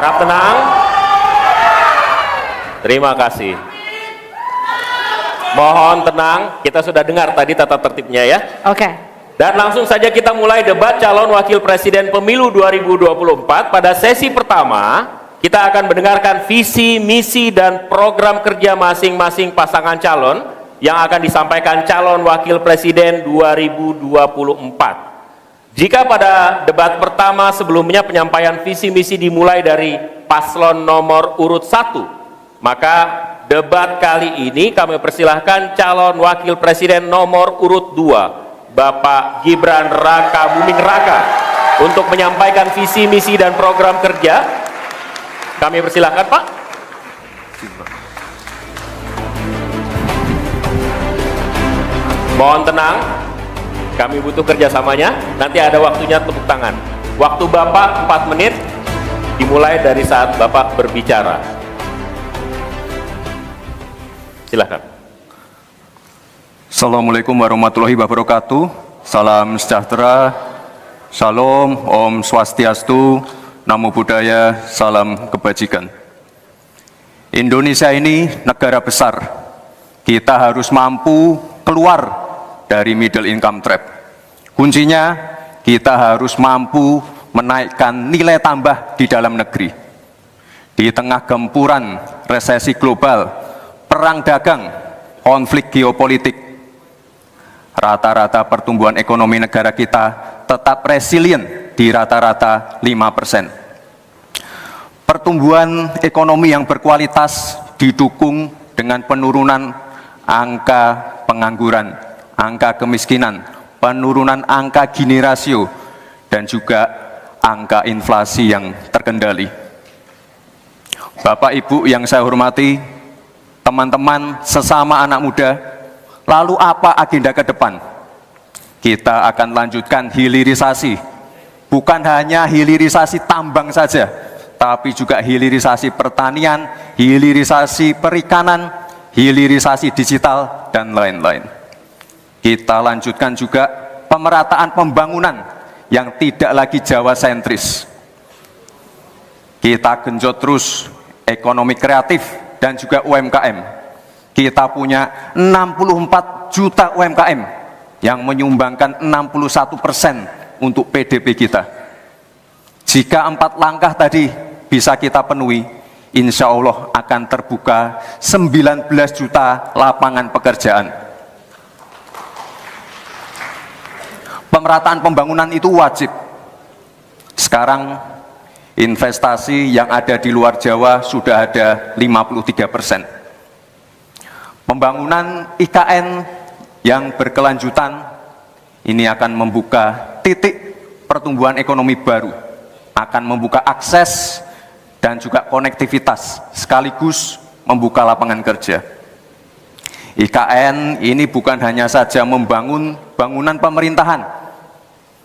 Harap tenang. Terima kasih. Mohon tenang, kita sudah dengar tadi tata tertibnya ya. Oke. Dan langsung saja kita mulai debat calon wakil presiden pemilu 2024. Pada sesi pertama, kita akan mendengarkan visi, misi, dan program kerja masing-masing pasangan calon yang akan disampaikan calon wakil presiden 2024. Jika pada debat pertama sebelumnya penyampaian visi misi dimulai dari paslon nomor urut 1, maka debat kali ini kami persilahkan calon wakil presiden nomor urut 2, Bapak Gibran Raka Buming Raka, untuk menyampaikan visi misi dan program kerja. Kami persilahkan, Pak. Mohon tenang, kami butuh kerjasamanya. Nanti ada waktunya tepuk tangan. Waktu Bapak 4 menit, dimulai dari saat Bapak berbicara. Silakan. Assalamualaikum warahmatullahi wabarakatuh. Salam sejahtera, Shalom, Om Swastiastu, Namo Buddhaya, salam kebajikan. Indonesia ini negara besar. Kita harus mampu keluar dari middle income trap. Kuncinya, kita harus mampu menaikkan nilai tambah di dalam negeri. Di tengah gempuran resesi global, perang dagang, konflik geopolitik, rata-rata pertumbuhan ekonomi negara kita tetap resilient di rata-rata 5%. Pertumbuhan ekonomi yang berkualitas didukung dengan penurunan angka pengangguran, angka kemiskinan, penurunan angka Gini rasio, dan juga angka inflasi yang terkendali. Bapak Ibu yang saya hormati, teman-teman sesama anak muda, lalu apa agenda ke depan? Kita akan lanjutkan hilirisasi, bukan hanya hilirisasi tambang saja, tapi juga hilirisasi pertanian, hilirisasi perikanan, hilirisasi digital, dan lain-lain. Kita lanjutkan juga pemerataan pembangunan yang tidak lagi Jawa sentris. Kita genjot terus ekonomi kreatif dan juga UMKM. Kita punya 64 juta UMKM yang menyumbangkan 61% untuk PDB kita. Jika 4 langkah tadi bisa kita penuhi, insya Allah akan terbuka 19 juta lapangan pekerjaan. Pemerataan pembangunan itu wajib. Sekarang investasi yang ada di luar Jawa sudah ada 53%. Pembangunan IKN yang berkelanjutan ini akan membuka titik pertumbuhan ekonomi baru, akan membuka akses dan juga konektivitas, sekaligus membuka lapangan kerja. IKN ini bukan hanya saja membangun bangunan pemerintahan,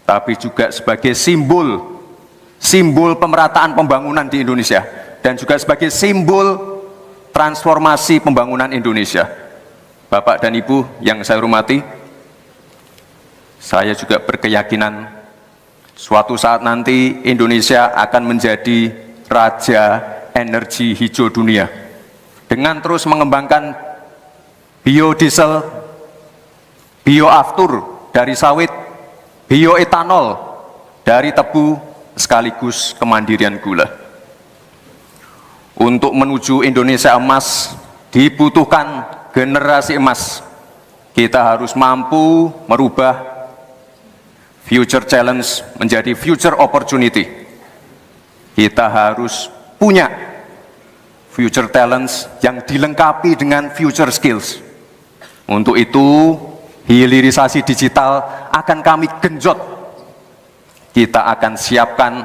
tapi juga sebagai simbol pemerataan pembangunan di Indonesia, dan juga sebagai simbol transformasi pembangunan Indonesia. Bapak dan Ibu yang saya hormati, saya juga berkeyakinan suatu saat nanti Indonesia akan menjadi raja energi hijau dunia dengan terus mengembangkan biodiesel, bioaftur dari sawit, bioetanol dari tebu, sekaligus kemandirian gula. Untuk menuju Indonesia emas dibutuhkan generasi emas. Kita harus mampu merubah future challenge menjadi future opportunity. Kita harus punya future talents yang dilengkapi dengan future skills. Untuk itu, hilirisasi digital akan kami genjot. Kita akan siapkan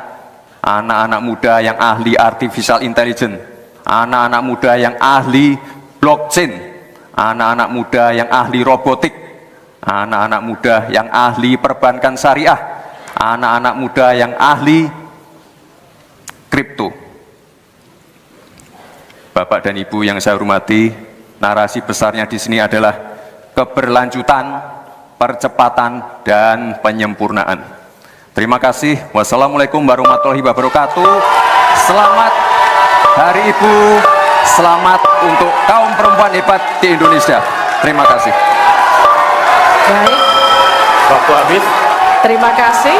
anak-anak muda yang ahli artificial intelligence, anak-anak muda yang ahli blockchain, anak-anak muda yang ahli robotik, anak-anak muda yang ahli perbankan syariah, anak-anak muda yang ahli kripto. Bapak dan Ibu yang saya hormati, narasi besarnya di sini adalah keberlanjutan, percepatan, dan penyempurnaan. Terima kasih. Wassalamualaikum warahmatullahi wabarakatuh. Selamat Hari Ibu. Selamat untuk kaum perempuan hebat di Indonesia. Terima kasih. Baik, Waktu habis. terima kasih.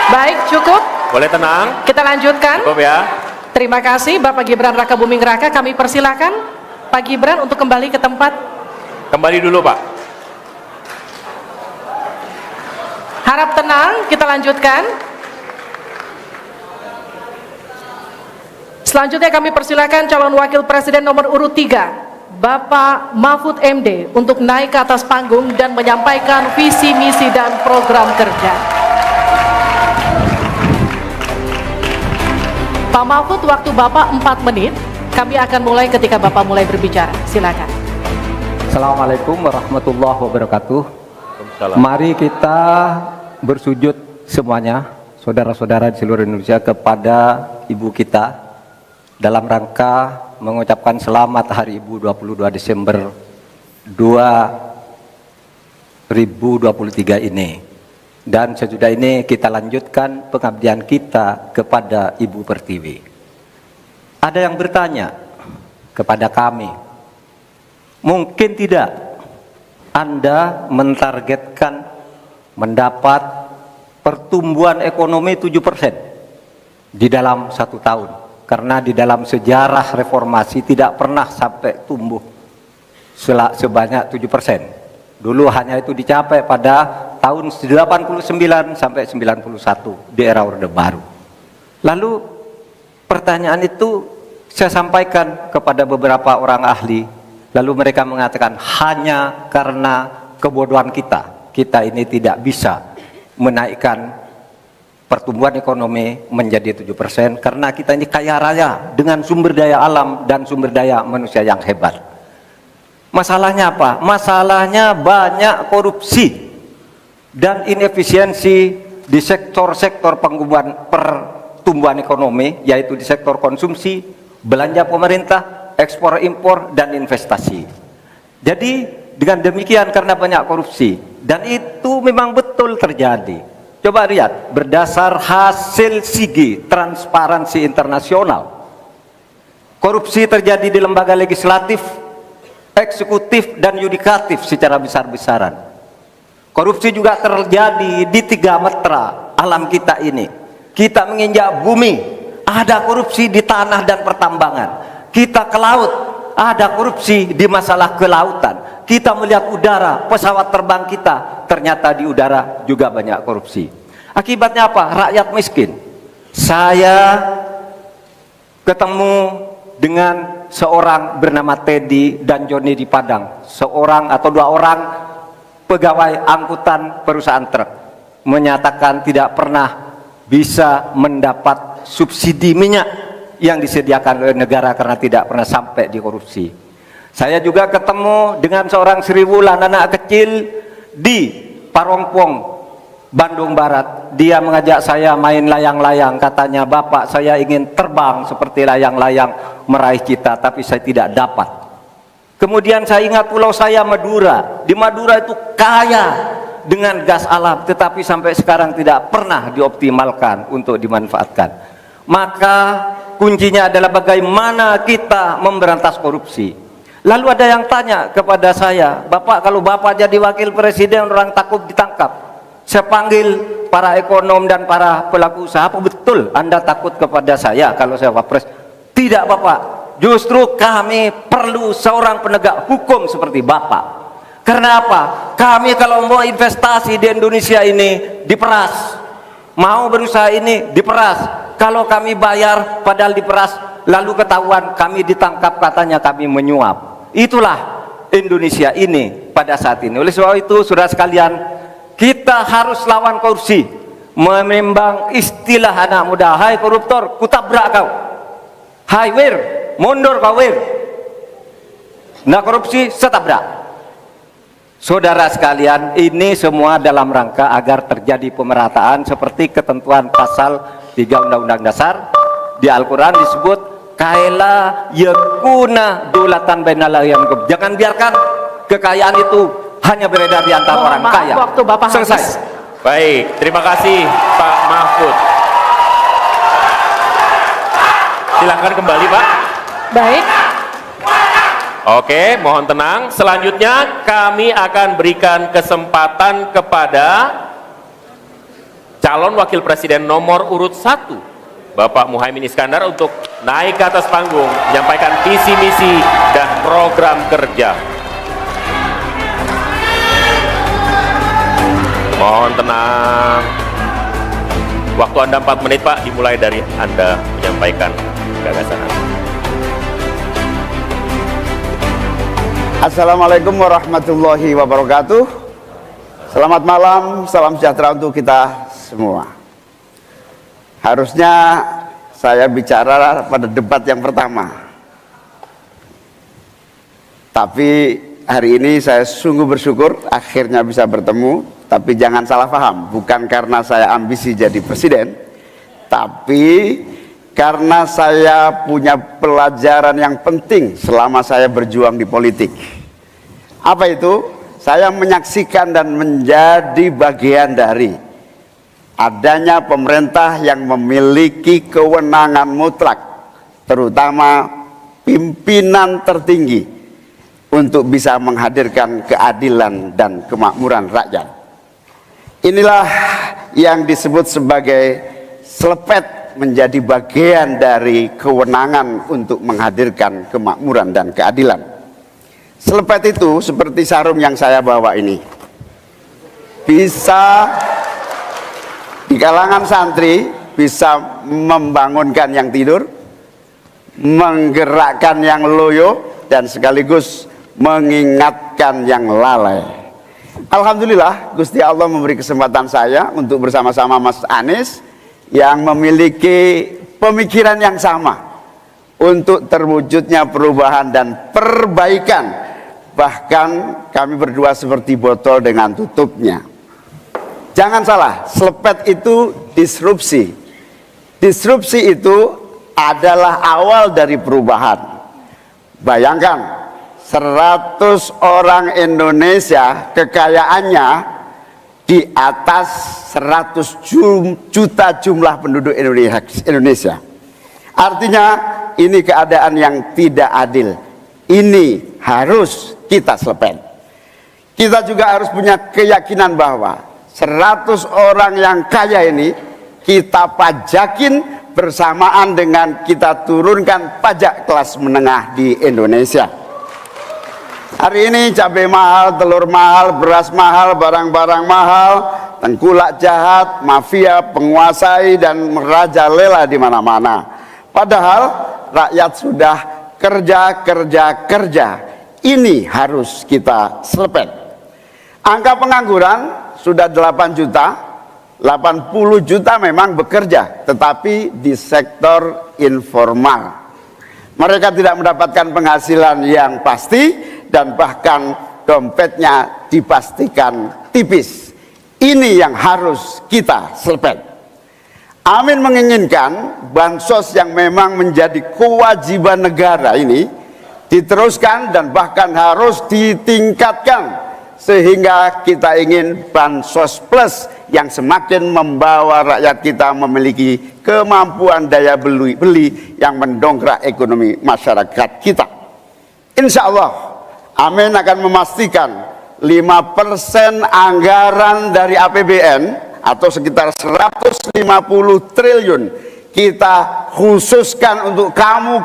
Baik, cukup. Boleh tenang? Kita lanjutkan. Cukup ya. Terima kasih Bapak Gibran Raka Buming Raka. Kami persilahkan Pak Gibran untuk kembali ke tempat. Kembali dulu Pak. Harap tenang, kita lanjutkan. Selanjutnya kami persilakan calon wakil presiden nomor urut 3, Bapak Mahfud MD, untuk naik ke atas panggung dan menyampaikan visi, misi, dan program kerja. Pak Mahfud, waktu Bapak 4 menit. Kami akan mulai ketika Bapak mulai berbicara. Silakan. Assalamualaikum warahmatullahi wabarakatuh. Waalaikumsalam. Mari kita bersujud semuanya, saudara-saudara di seluruh Indonesia, kepada Ibu kita dalam rangka mengucapkan selamat Hari Ibu 22 Desember 2023 ini. Dan sesudah ini kita lanjutkan pengabdian kita kepada Ibu Pertiwi. Ada yang bertanya kepada kami, mungkin tidak Anda mentargetkan mendapat pertumbuhan ekonomi 7% di dalam 1 tahun. Karena di dalam sejarah reformasi tidak pernah sampai tumbuh sebanyak 7%. Dulu hanya itu dicapai pada tahun 89 sampai 91 di era Orde Baru. Lalu pertanyaan itu saya sampaikan kepada beberapa orang ahli. Lalu mereka mengatakan hanya karena kebodohan kita ini tidak bisa menaikkan pertumbuhan ekonomi menjadi 7% karena kita ini kaya raya dengan sumber daya alam dan sumber daya manusia yang hebat. Masalahnya apa? Masalahnya banyak korupsi dan inefisiensi di sektor-sektor pertumbuhan ekonomi, yaitu di sektor konsumsi, belanja pemerintah, ekspor impor, dan investasi. Jadi dengan demikian karena banyak korupsi, dan itu memang betul terjadi. Coba lihat, berdasar hasil SIGI, Transparansi Internasional, korupsi terjadi di lembaga legislatif, eksekutif, dan yudikatif secara besar-besaran. Korupsi juga terjadi di 3 metra alam kita ini. Kita menginjak bumi, ada korupsi di tanah dan pertambangan. Kita ke laut, ada korupsi di masalah kelautan. Kita melihat udara, pesawat terbang kita, ternyata di udara juga banyak korupsi. Akibatnya apa? Rakyat miskin. Saya ketemu dengan seorang bernama Teddy dan Joni di Padang, seorang atau 2 orang pegawai angkutan perusahaan truk, menyatakan tidak pernah bisa mendapat subsidi minyak yang disediakan oleh negara karena tidak pernah sampai di korupsi. Saya juga ketemu dengan seorang Sri Wulan, anak kecil di Parongpong, Bandung Barat. Dia mengajak saya main layang-layang. Katanya, "Bapak, saya ingin terbang seperti layang-layang meraih cita, tapi saya tidak dapat." Kemudian saya ingat pulau saya, Madura. Di Madura itu kaya dengan gas alam, tetapi sampai sekarang tidak pernah dioptimalkan untuk dimanfaatkan. Maka kuncinya adalah bagaimana kita memberantas korupsi. Lalu ada yang tanya kepada saya, "Bapak, kalau Bapak jadi wakil presiden orang takut ditangkap." Saya panggil para ekonom dan para pelaku usaha, "Apa betul Anda takut kepada saya kalau saya wapres?" "Tidak Bapak, justru kami perlu seorang penegak hukum seperti Bapak. Karena apa? Kami kalau mau investasi di Indonesia ini diperas, mau berusaha ini diperas. Kalau kami bayar padahal diperas, lalu ketahuan kami ditangkap katanya kami menyuap. Itulah Indonesia ini pada saat ini. Oleh sebab itu, saudara sekalian, kita harus lawan korupsi. Memembang istilah anak muda, "Hai koruptor, kutabrak kau. Hai wir, mundur kau wir. Nah korupsi, setabrak." Saudara sekalian, ini semua dalam rangka agar terjadi pemerataan seperti ketentuan pasal 3 Undang-Undang Dasar. Di Al-Quran disebut, kaila yakuna dulatan bainal yang jangan biarkan kekayaan itu hanya beredar di antara Mohon orang maaf, kaya. waktu Bapak Selesai. habis. Baik, terima kasih Pak Mahfud. Silakan kembali Pak. Baik, Oke, mohon tenang. Selanjutnya kami akan berikan kesempatan kepada calon wakil presiden nomor urut 1, Bapak Muhaimin Iskandar, untuk naik ke atas panggung, menyampaikan visi misi dan program kerja. Mohon tenang. Waktu Anda 4 menit Pak, dimulai dari Anda menyampaikan gagasan Anda. Assalamualaikum warahmatullahi wabarakatuh. Selamat malam, salam sejahtera untuk kita semua. Harusnya saya bicara pada debat yang pertama, tapi hari ini saya sungguh bersyukur akhirnya bisa bertemu. Tapi jangan salah paham, bukan karena saya ambisi jadi presiden, tapi karena saya punya pelajaran yang penting selama saya berjuang di politik. Apa itu? Saya menyaksikan dan menjadi bagian dari adanya pemerintah yang memiliki kewenangan mutlak, terutama pimpinan tertinggi, untuk bisa menghadirkan keadilan dan kemakmuran rakyat. Inilah yang disebut sebagai selepet, menjadi bagian dari kewenangan untuk menghadirkan kemakmuran dan keadilan. Selepet itu seperti sarung yang saya bawa ini, bisa di kalangan santri bisa membangunkan yang tidur, menggerakkan yang loyo, dan sekaligus mengingatkan yang lalai. Alhamdulillah, Gusti Allah memberi kesempatan saya untuk bersama-sama Mas Anies yang memiliki pemikiran yang sama untuk terwujudnya perubahan dan perbaikan. Bahkan kami berdua seperti botol dengan tutupnya. Jangan salah, selepet itu disrupsi. Disrupsi itu adalah awal dari perubahan. Bayangkan, 100 orang Indonesia kekayaannya di atas 100 juta jumlah penduduk Indonesia. Artinya ini keadaan yang tidak adil. Ini harus kita selepet. Kita juga harus punya keyakinan bahwa 100 orang yang kaya ini kita pajakin bersamaan dengan kita turunkan pajak kelas menengah di Indonesia. Hari ini cabai mahal, telur mahal, beras mahal, barang-barang mahal, tengkulak jahat, mafia, penguasai dan merajalela di mana-mana. Padahal rakyat sudah kerja. Ini harus kita selepet. Angka pengangguran sudah 8 juta, 80 juta memang bekerja, tetapi di sektor informal. Mereka tidak mendapatkan penghasilan yang pasti, dan bahkan dompetnya dipastikan tipis. Ini yang harus kita selepet. Amin menginginkan bansos yang memang menjadi kewajiban negara ini diteruskan dan bahkan harus ditingkatkan, sehingga kita ingin bansos plus yang semakin membawa rakyat kita memiliki kemampuan daya beli yang mendongkrak ekonomi masyarakat kita. Insya Allah Amin akan memastikan 5% anggaran dari APBN atau sekitar 150 triliun kita khususkan untuk kamu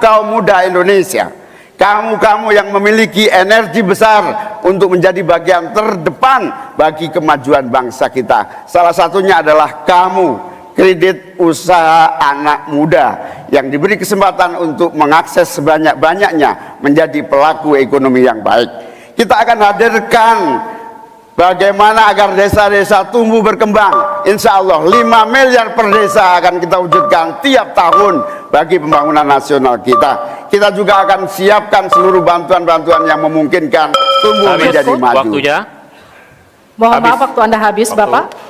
kaum muda Indonesia, kamu yang memiliki energi besar untuk menjadi bagian terdepan bagi kemajuan bangsa kita. Salah satunya adalah kamu, kredit usaha anak muda yang diberi kesempatan untuk mengakses sebanyak-banyaknya menjadi pelaku ekonomi yang baik. Kita akan hadirkan bagaimana agar desa-desa tumbuh berkembang. Insya Allah 5 miliar per desa akan kita wujudkan tiap tahun bagi pembangunan nasional kita. Kita juga akan siapkan seluruh bantuan-bantuan yang memungkinkan tumbuh menjadi maju. Waktunya. mohon maaf, waktu Anda habis, Bapak.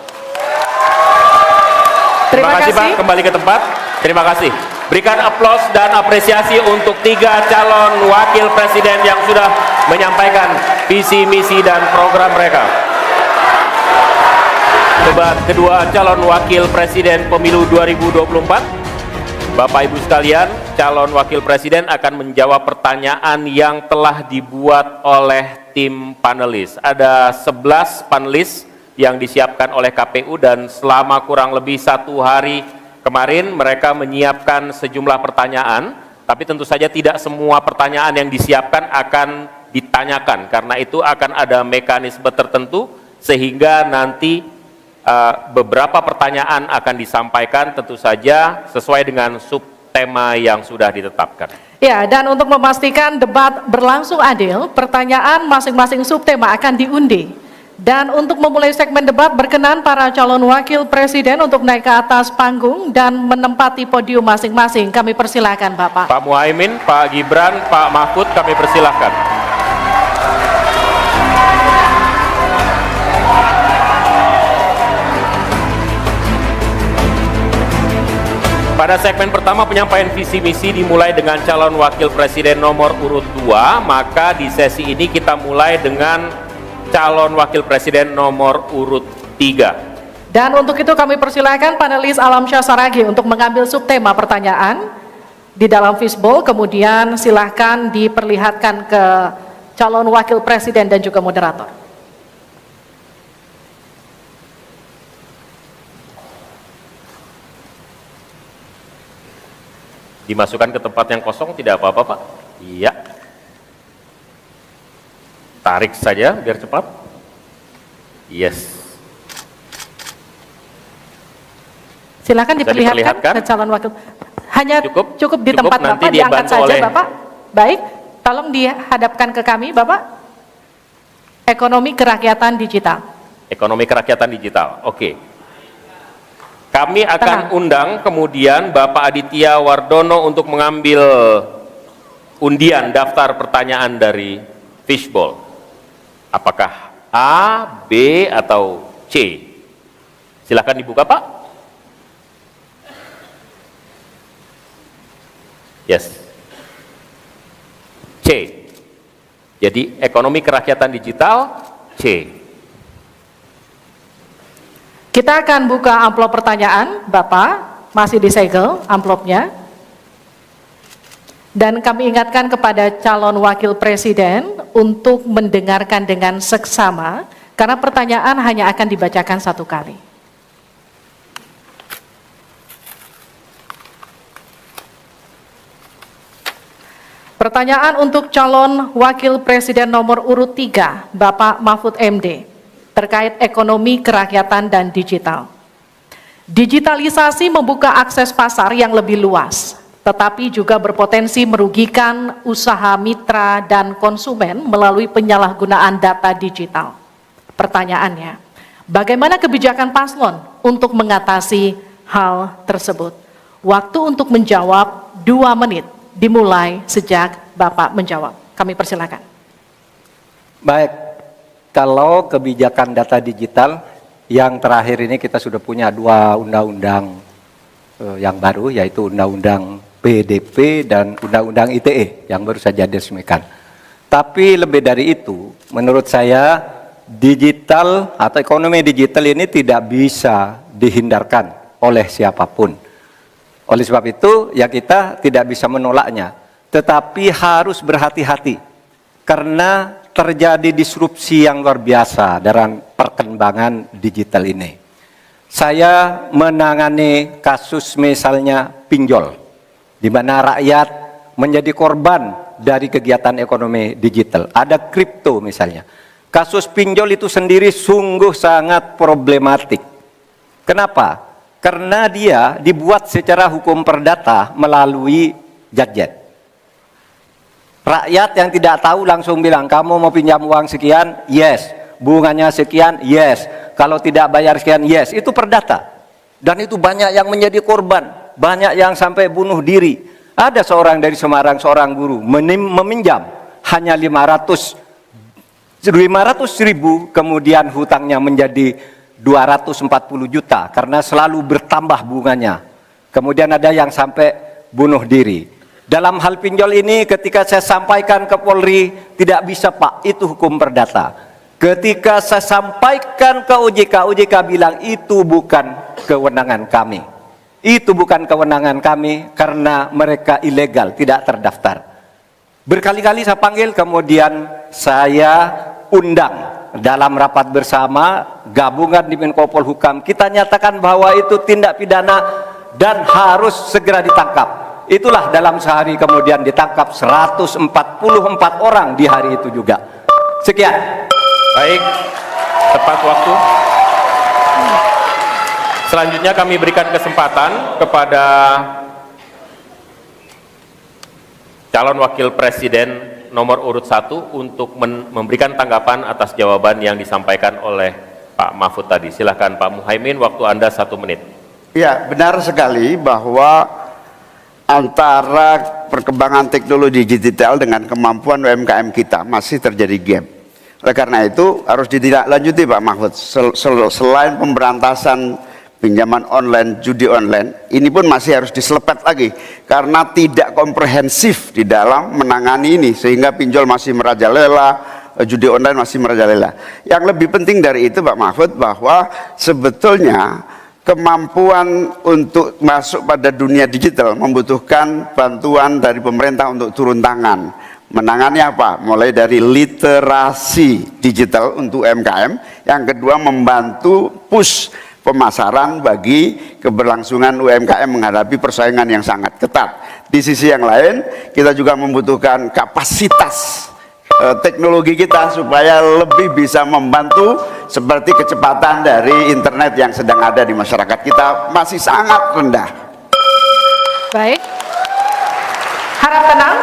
Terima kasih Pak, kembali ke tempat. Terima kasih. Berikan aplaus dan apresiasi untuk 3 calon wakil presiden yang sudah menyampaikan visi, misi, dan program mereka. Debat kedua calon wakil presiden pemilu 2024. Bapak Ibu sekalian, calon wakil presiden akan menjawab pertanyaan yang telah dibuat oleh tim panelis. Ada 11 panelis yang disiapkan oleh KPU dan selama kurang lebih 1 hari kemarin mereka menyiapkan sejumlah pertanyaan, tapi tentu saja tidak semua pertanyaan yang disiapkan akan ditanyakan, karena itu akan ada mekanisme tertentu sehingga nanti beberapa pertanyaan akan disampaikan tentu saja sesuai dengan subtema yang sudah ditetapkan. Ya, dan untuk memastikan debat berlangsung adil, pertanyaan masing-masing subtema akan diundi. Dan untuk memulai segmen debat, berkenan para calon wakil presiden untuk naik ke atas panggung dan menempati podium masing-masing. Kami persilakan Bapak. Pak Muhaimin, Pak Gibran, Pak Mahfud, kami persilakan. Pada segmen pertama penyampaian visi misi dimulai dengan calon wakil presiden nomor urut 2, maka di sesi ini kita mulai dengan calon wakil presiden nomor urut 3. Dan untuk itu kami persilakan panelis Alamsyah Saragi untuk mengambil subtema pertanyaan di dalam fishbowl, kemudian silahkan diperlihatkan ke calon wakil presiden dan juga moderator. Dimasukkan ke tempat yang kosong, tidak apa-apa Pak. Iya. Tarik saja biar cepat. Yes. Silakan diperlihatkan ke calon wakil. Hanya cukup di tempat Bapak, diangkat saja Bapak. Baik, tolong dihadapkan ke kami Bapak. Ekonomi kerakyatan digital. Ekonomi kerakyatan digital, oke. Kami akan undang kemudian Bapak Aditya Wardono untuk mengambil undian daftar pertanyaan dari fishbowl. Apakah A, B, atau C? Silakan dibuka Pak. Yes. C. Jadi ekonomi kerakyatan digital C. Kita akan buka amplop pertanyaan, Bapak, masih disegel amplopnya. Dan kami ingatkan kepada calon wakil presiden untuk mendengarkan dengan seksama, karena pertanyaan hanya akan dibacakan 1 kali. Pertanyaan untuk calon wakil presiden nomor urut 3, Bapak Mahfud MD. Terkait ekonomi kerakyatan dan digital. Digitalisasi membuka akses pasar yang lebih luas, tetapi juga berpotensi merugikan usaha mitra dan konsumen melalui penyalahgunaan data digital. Pertanyaannya, bagaimana kebijakan paslon untuk mengatasi hal tersebut? Waktu untuk menjawab 2 menit, dimulai sejak Bapak menjawab. Kami persilakan. Baik. Kalau kebijakan data digital, yang terakhir ini kita sudah punya 2 undang-undang yang baru, yaitu Undang-Undang PDP dan Undang-Undang ITE yang baru saja diresmikan. Tapi lebih dari itu, menurut saya digital atau ekonomi digital ini tidak bisa dihindarkan oleh siapapun. Oleh sebab itu, ya kita tidak bisa menolaknya, tetapi harus berhati-hati karena terjadi disrupsi yang luar biasa dalam perkembangan digital ini. Saya menangani kasus misalnya pinjol, di mana rakyat menjadi korban dari kegiatan ekonomi digital. Ada kripto misalnya. Kasus pinjol itu sendiri sungguh sangat problematik. Kenapa? Karena dia dibuat secara hukum perdata melalui gadget. Rakyat yang tidak tahu langsung bilang, kamu mau pinjam uang sekian? Yes. Bunganya sekian? Yes. Kalau tidak bayar sekian? Yes. Itu perdata. Dan itu banyak yang menjadi korban. Banyak yang sampai bunuh diri. Ada seorang dari Semarang, seorang guru, meminjam hanya 500 ribu, kemudian hutangnya menjadi 240 juta, karena selalu bertambah bunganya. Kemudian ada yang sampai bunuh diri. Dalam hal pinjol ini ketika saya sampaikan ke Polri, tidak bisa Pak, itu hukum perdata. Ketika saya sampaikan ke OJK, OJK bilang itu bukan kewenangan kami. Itu bukan kewenangan kami karena mereka ilegal, tidak terdaftar. Berkali-kali saya panggil, kemudian saya undang dalam rapat bersama gabungan di Menko Polhukam. Kita nyatakan bahwa itu tindak pidana dan harus segera ditangkap. Itulah dalam sehari kemudian ditangkap 144 orang di hari itu juga. Sekian. Baik, tepat waktu. Selanjutnya kami berikan kesempatan kepada calon wakil presiden nomor urut 1 untuk memberikan tanggapan atas jawaban yang disampaikan oleh Pak Mahfud tadi. Silakan Pak Muhaimin, waktu Anda 1 menit. Ya, benar sekali bahwa antara perkembangan teknologi digital dengan kemampuan UMKM kita masih terjadi gap. Oleh karena itu harus ditindaklanjuti Pak Mahfud. Selain pemberantasan pinjaman online, judi online, ini pun masih harus diselepet lagi karena tidak komprehensif di dalam menangani ini, sehingga pinjol masih merajalela, judi online masih merajalela. Yang lebih penting dari itu Pak Mahfud, bahwa sebetulnya kemampuan untuk masuk pada dunia digital membutuhkan bantuan dari pemerintah untuk turun tangan. Menangani apa? Mulai dari literasi digital untuk UMKM, yang kedua membantu push pemasaran bagi keberlangsungan UMKM menghadapi persaingan yang sangat ketat. Di sisi yang lain, kita juga membutuhkan kapasitas teknologi kita supaya lebih bisa membantu, seperti kecepatan dari internet yang sedang ada di masyarakat kita masih sangat rendah. Baik, harap tenang.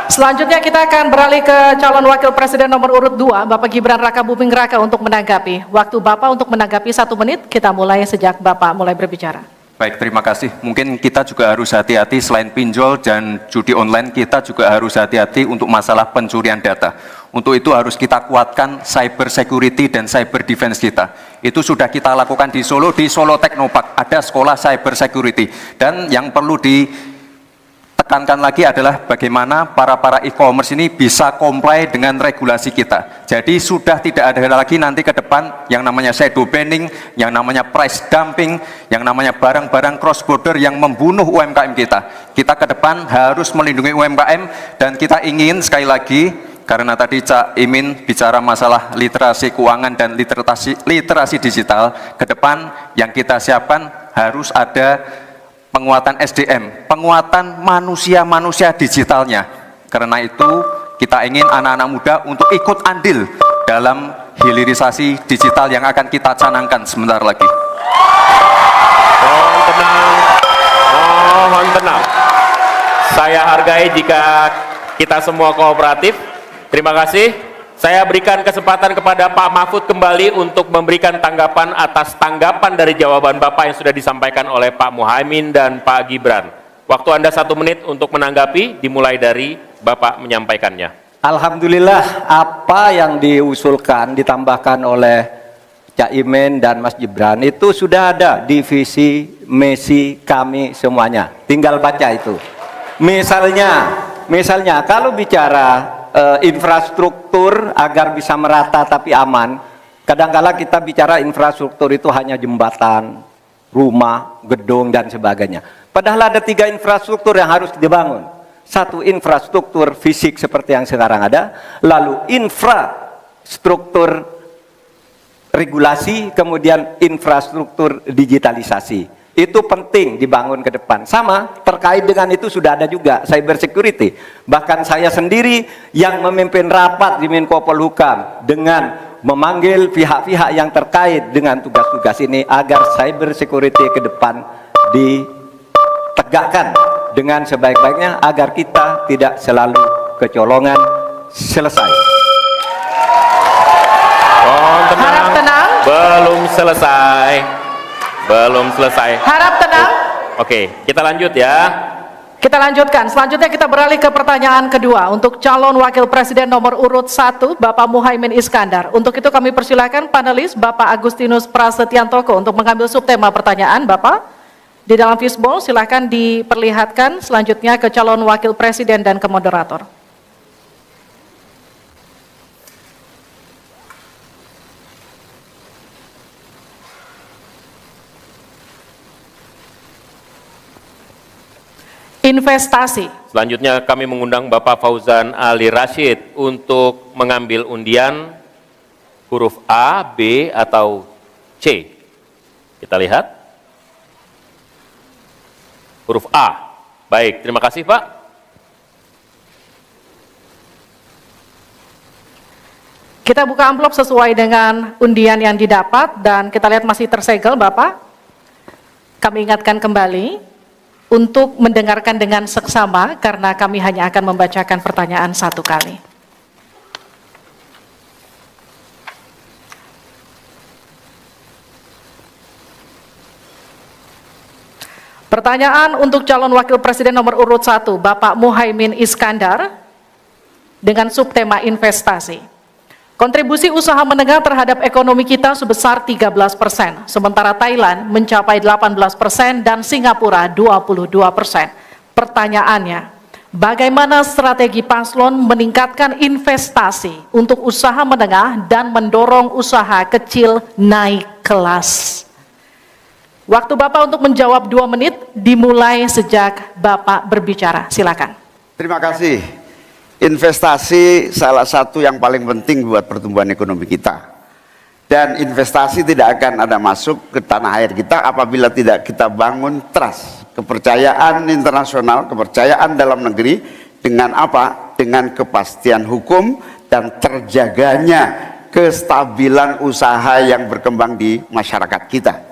Selanjutnya kita akan beralih ke calon wakil presiden nomor urut 2, Bapak Gibran Raka Buming Raka untuk menanggapi. Waktu Bapak untuk menanggapi 1 menit, kita mulai sejak Bapak mulai berbicara. Baik, terima kasih. Mungkin kita juga harus hati-hati, selain pinjol dan judi online, kita juga harus hati-hati untuk masalah pencurian data. Untuk itu harus kita kuatkan cyber security dan cyber defense kita. Itu sudah kita lakukan di Solo Technopark, ada sekolah cyber security. Dan yang perlu ditekankan lagi adalah bagaimana para e-commerce ini bisa comply dengan regulasi kita. Jadi sudah tidak ada lagi nanti ke depan yang namanya shadow banning, yang namanya price dumping, yang namanya barang-barang cross border yang membunuh UMKM kita. Kita ke depan harus melindungi UMKM, dan kita ingin sekali lagi, karena tadi Cak Imin bicara masalah literasi keuangan dan literasi digital, ke depan yang kita siapkan harus ada penguatan SDM, penguatan manusia digitalnya. Karena itu kita ingin anak-anak muda untuk ikut andil dalam hilirisasi digital yang akan kita canangkan sebentar lagi. Mohon tenang, mohon tenang. Saya hargai jika kita semua kooperatif. Terima kasih. Saya berikan kesempatan kepada Pak Mahfud kembali untuk memberikan tanggapan atas tanggapan dari jawaban Bapak yang sudah disampaikan oleh Pak Muhaimin dan Pak Gibran. Waktu Anda 1 menit untuk menanggapi, dimulai dari Bapak menyampaikannya. Alhamdulillah, apa yang diusulkan, ditambahkan oleh Cak Imin dan Mas Gibran itu sudah ada di visi misi kami semuanya. Tinggal baca itu. Misalnya kalau bicara infrastruktur agar bisa merata tapi aman, kadang-kala kita bicara infrastruktur itu hanya jembatan, rumah, gedung dan sebagainya. Padahal ada 3 infrastruktur yang harus dibangun. 1, infrastruktur fisik seperti yang sekarang ada, lalu infrastruktur regulasi, kemudian infrastruktur digitalisasi. Itu penting dibangun ke depan. Sama, terkait dengan itu sudah ada juga cyber security. Bahkan saya sendiri yang memimpin rapat di Menko Polhukam dengan memanggil pihak-pihak yang terkait dengan tugas-tugas ini agar cyber security ke depan ditegakkan dengan sebaik-baiknya agar kita tidak selalu kecolongan. Selesai. Mohon tenang. Harap tenang. Belum selesai. Belum selesai. Harap tenang. Oke, kita lanjut ya. Kita lanjutkan. Selanjutnya kita beralih ke pertanyaan kedua untuk calon wakil presiden nomor urut 1, Bapak Muhaimin Iskandar. Untuk itu kami persilakan panelis Bapak Agustinus Prasetyantoko untuk mengambil subtema pertanyaan. Bapak, Di dalam fishbowl silakan diperlihatkan selanjutnya ke calon wakil presiden dan ke moderator. Investasi. Selanjutnya kami mengundang Bapak Fauzan Ali Rashid untuk mengambil undian huruf A, B, atau C. Kita lihat. Huruf A. Baik, terima kasih Pak. Kita buka amplop sesuai dengan undian yang didapat dan kita lihat masih tersegel Bapak. Kami ingatkan kembali untuk mendengarkan dengan seksama karena kami hanya akan membacakan pertanyaan satu kali. Pertanyaan untuk calon wakil presiden nomor urut 1, Bapak Muhaimin Iskandar, dengan subtema investasi. Kontribusi usaha menengah terhadap ekonomi kita sebesar 13%, sementara Thailand mencapai 18% dan Singapura 22%. Pertanyaannya, bagaimana strategi paslon meningkatkan investasi untuk usaha menengah dan mendorong usaha kecil naik kelas? Waktu Bapak untuk menjawab 2 menit dimulai sejak Bapak berbicara. Silakan. Terima kasih. Investasi salah satu yang paling penting buat pertumbuhan ekonomi kita. Dan investasi tidak akan ada masuk ke tanah air kita apabila tidak kita bangun trust, kepercayaan internasional, kepercayaan dalam negeri. Dengan apa? Dengan kepastian hukum dan terjaganya kestabilan usaha yang berkembang di masyarakat kita.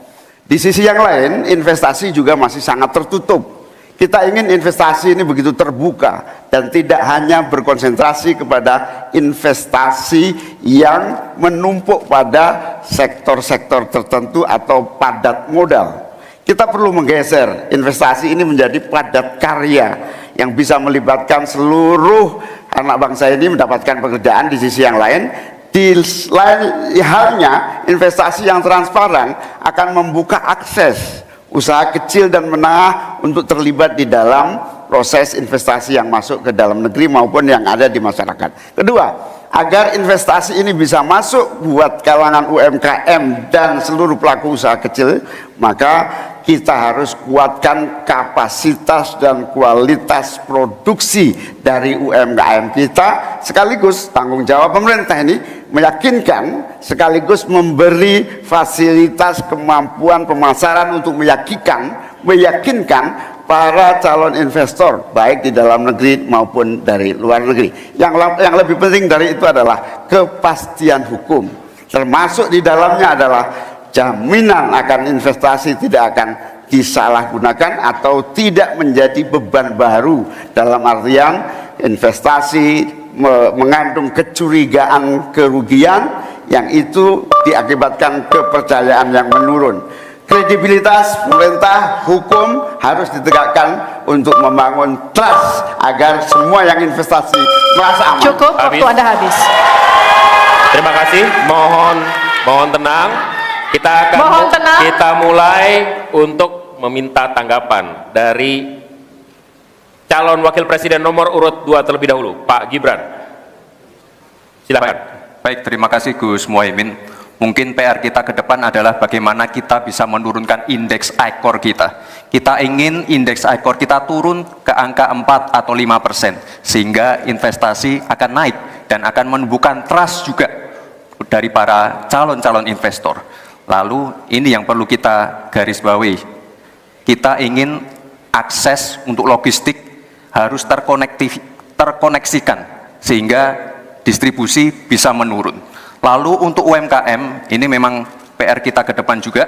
Di sisi yang lain, investasi juga masih sangat tertutup. Kita ingin investasi ini begitu terbuka dan tidak hanya berkonsentrasi kepada investasi yang menumpuk pada sektor-sektor tertentu atau padat modal. Kita perlu menggeser investasi ini menjadi padat karya yang bisa melibatkan seluruh anak bangsa ini mendapatkan pekerjaan. Di sisi yang lain, di lain halnya investasi yang transparan akan membuka akses usaha kecil dan menengah untuk terlibat di dalam proses investasi yang masuk ke dalam negeri maupun yang ada di masyarakat. Kedua, agar investasi ini bisa masuk buat kalangan UMKM dan seluruh pelaku usaha kecil, maka kita harus kuatkan kapasitas dan kualitas produksi dari UMKM kita, sekaligus tanggung jawab pemerintah ini meyakinkan sekaligus memberi fasilitas kemampuan pemasaran untuk meyakinkan para calon investor baik di dalam negeri maupun dari luar negeri. Yang lebih penting dari itu adalah kepastian hukum, termasuk di dalamnya adalah jaminan akan investasi tidak akan disalahgunakan atau tidak menjadi beban baru, dalam artian investasi mengandung kecurigaan kerugian yang itu diakibatkan kepercayaan yang menurun. Kredibilitas pemerintah hukum harus ditegakkan untuk membangun trust agar semua yang investasi merasa aman. Cukup, waktu Anda habis. Terima kasih, mohon tenang. Kita mulai untuk meminta tanggapan dari calon wakil presiden nomor urut 2 terlebih dahulu, Pak Gibran. Silakan. Baik, terima kasih Gus Muhaimin. Mungkin PR kita ke depan adalah bagaimana kita bisa menurunkan indeks ICOR kita. Kita ingin indeks ICOR kita turun ke angka 4 atau 5%, sehingga investasi akan naik dan akan menumbuhkan trust juga dari para calon-calon investor. Lalu ini yang perlu kita garis bawahi. Kita ingin akses untuk logistik harus terkoneksikan sehingga distribusi bisa menurun. Lalu untuk UMKM ini memang PR kita ke depan juga.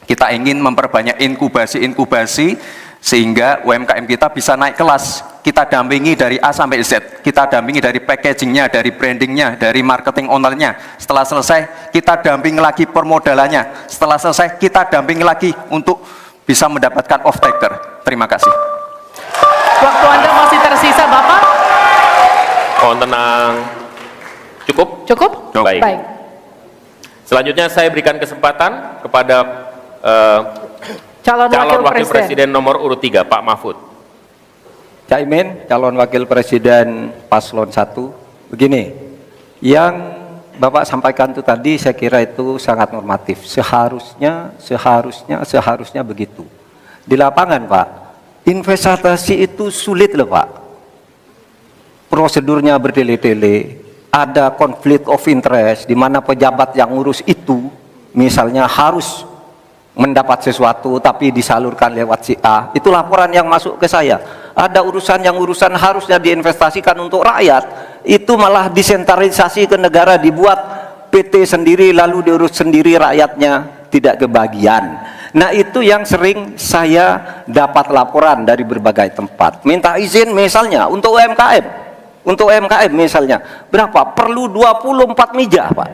Kita ingin memperbanyak inkubasi sehingga UMKM kita bisa naik kelas. Kita dampingi dari A sampai Z, kita dampingi dari packagingnya, dari brandingnya, dari marketing ownernya. Setelah selesai, kita dampingi lagi permodalannya. Setelah selesai, kita dampingi lagi untuk bisa mendapatkan off-taker. Terima kasih. Waktu Anda masih tersisa, Bapak. Mohon tenang. Cukup? Cukup? Baik. Selanjutnya saya berikan kesempatan kepada Calon Wakil Presiden nomor urut 3, Pak Mahfud. Caimin, calon wakil presiden paslon 1. Begini, yang Bapak sampaikan itu tadi saya kira itu sangat normatif. Seharusnya begitu. Di lapangan Pak, investasi itu sulit loh Pak. Prosedurnya bertele-tele, ada konflik of interest di mana pejabat yang ngurus itu misalnya harus mendapat sesuatu tapi disalurkan lewat si A, itu laporan yang masuk ke saya. Ada urusan harusnya diinvestasikan untuk rakyat, itu malah disentralisasi ke negara, dibuat PT sendiri lalu diurus sendiri, rakyatnya tidak kebagian. Nah itu yang sering saya dapat laporan dari berbagai tempat. Minta izin misalnya untuk UMKM misalnya, berapa? Perlu 24 meja Pak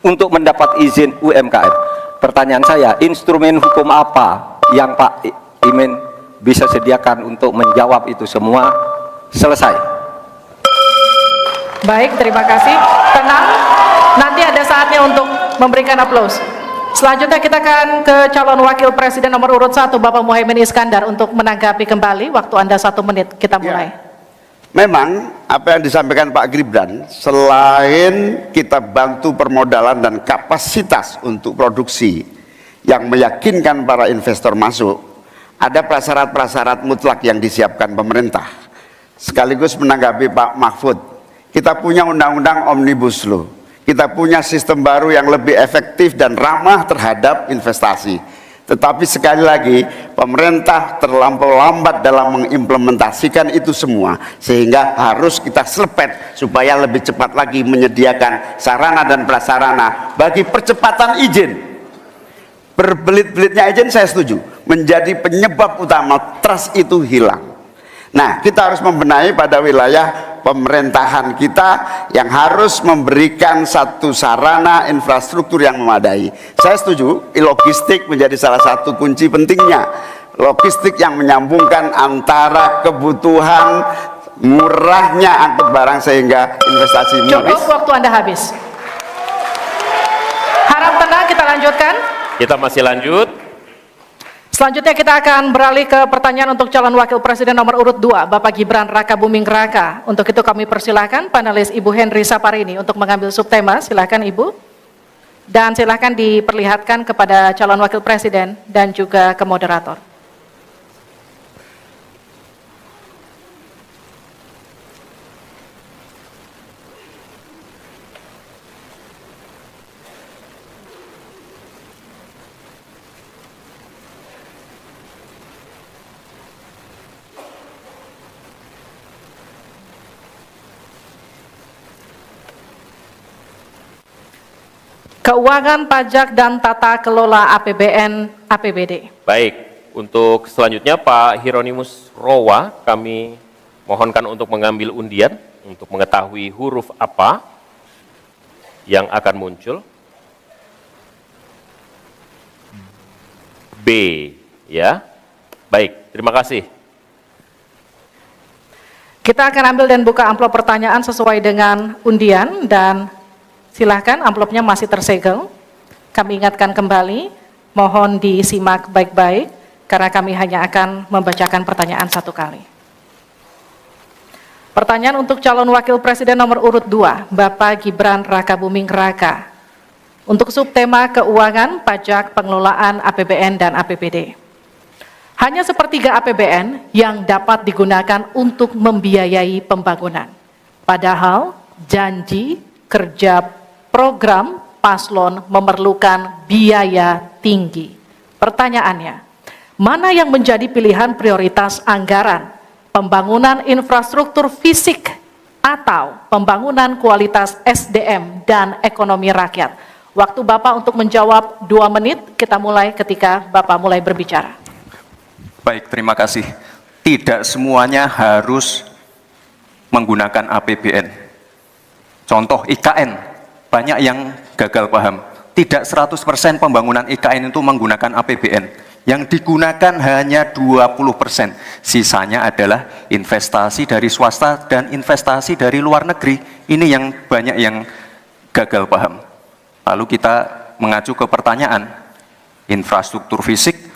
untuk mendapat izin UMKM. Pertanyaan saya, instrumen hukum apa yang Pak Imin bisa sediakan untuk menjawab itu semua? Selesai. Baik, terima kasih. Tenang, nanti ada saatnya untuk memberikan aplaus. Selanjutnya kita akan ke calon wakil presiden nomor urut 1, Bapak Muhaimin Iskandar, untuk menanggapi kembali. Waktu Anda 1 menit, kita mulai. Memang apa yang disampaikan Pak Gibran, selain kita bantu permodalan dan kapasitas untuk produksi yang meyakinkan para investor masuk, ada prasyarat-prasyarat mutlak yang disiapkan pemerintah. Sekaligus menanggapi Pak Mahfud, kita punya undang-undang Omnibus Law, kita punya sistem baru yang lebih efektif dan ramah terhadap investasi. Tetapi sekali lagi, pemerintah terlampau lambat dalam mengimplementasikan itu semua, sehingga harus kita selepet supaya lebih cepat lagi menyediakan sarana dan prasarana bagi percepatan izin. Berbelit-belitnya izin saya setuju, menjadi penyebab utama trust itu hilang. Nah, kita harus membenahi pada wilayah pemerintahan kita yang harus memberikan satu sarana infrastruktur yang memadai. Saya setuju, logistik menjadi salah satu kunci pentingnya. Logistik yang menyambungkan antara kebutuhan murahnya angkut barang sehingga investasi Cukup, waktu Anda habis. Harap tenang, kita lanjutkan. Kita masih lanjut. Selanjutnya kita akan beralih ke pertanyaan untuk calon wakil presiden nomor urut 2, Bapak Gibran Rakabuming Raka. Untuk itu kami persilahkan panelis Ibu Henry Saparini untuk mengambil subtema. Silakan Ibu. Dan silakan diperlihatkan kepada calon wakil presiden dan juga ke moderator. Keuangan, pajak, dan tata kelola APBN APBD. Baik, untuk selanjutnya Pak Hieronymus Rowa, kami mohonkan untuk mengambil undian untuk mengetahui huruf apa yang akan muncul. B, ya. Baik, terima kasih. Kita akan ambil dan buka amplop pertanyaan sesuai dengan undian, dan silahkan, amplopnya masih tersegel. Kami ingatkan kembali, mohon disimak baik-baik, karena kami hanya akan membacakan pertanyaan satu kali. Pertanyaan untuk calon wakil presiden nomor urut 2, Bapak Gibran Rakabuming Raka. Untuk subtema keuangan, pajak, pengelolaan APBN dan APBD. Hanya sepertiga APBN yang dapat digunakan untuk membiayai pembangunan. Padahal janji kerja program paslon memerlukan biaya tinggi. Pertanyaannya, mana yang menjadi pilihan prioritas anggaran? Pembangunan infrastruktur fisik atau pembangunan kualitas SDM dan ekonomi rakyat? Waktu Bapak untuk menjawab 2 menit, kita mulai ketika Bapak mulai berbicara. Baik, terima kasih. Tidak semuanya harus menggunakan APBN. Contoh IKN, banyak yang gagal paham. Tidak 100% pembangunan IKN itu menggunakan APBN. Yang digunakan hanya 20%. Sisanya adalah investasi dari swasta dan investasi dari luar negeri. Ini yang banyak yang gagal paham. Lalu kita mengacu ke pertanyaan, infrastruktur fisik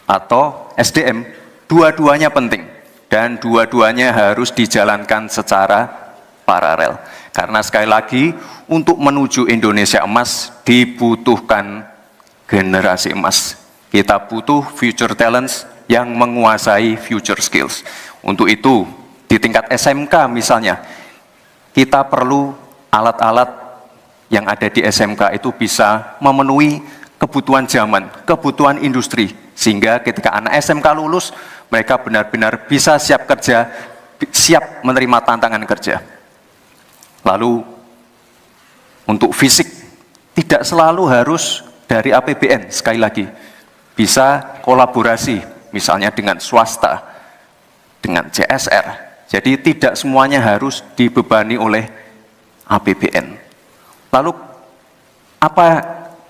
atau SDM, dua-duanya penting dan dua-duanya harus dijalankan secara paralel. Karena sekali lagi, untuk menuju Indonesia emas dibutuhkan generasi emas. Kita butuh future talents yang menguasai future skills. Untuk itu, di tingkat SMK misalnya, kita perlu alat-alat yang ada di SMK itu bisa memenuhi kebutuhan zaman, kebutuhan industri, sehingga ketika anak SMK lulus, mereka benar-benar bisa siap kerja, siap menerima tantangan kerja. Lalu, untuk fisik, tidak selalu harus dari APBN, sekali lagi, bisa kolaborasi, misalnya dengan swasta, dengan CSR. Jadi tidak semuanya harus dibebani oleh APBN. Lalu, apa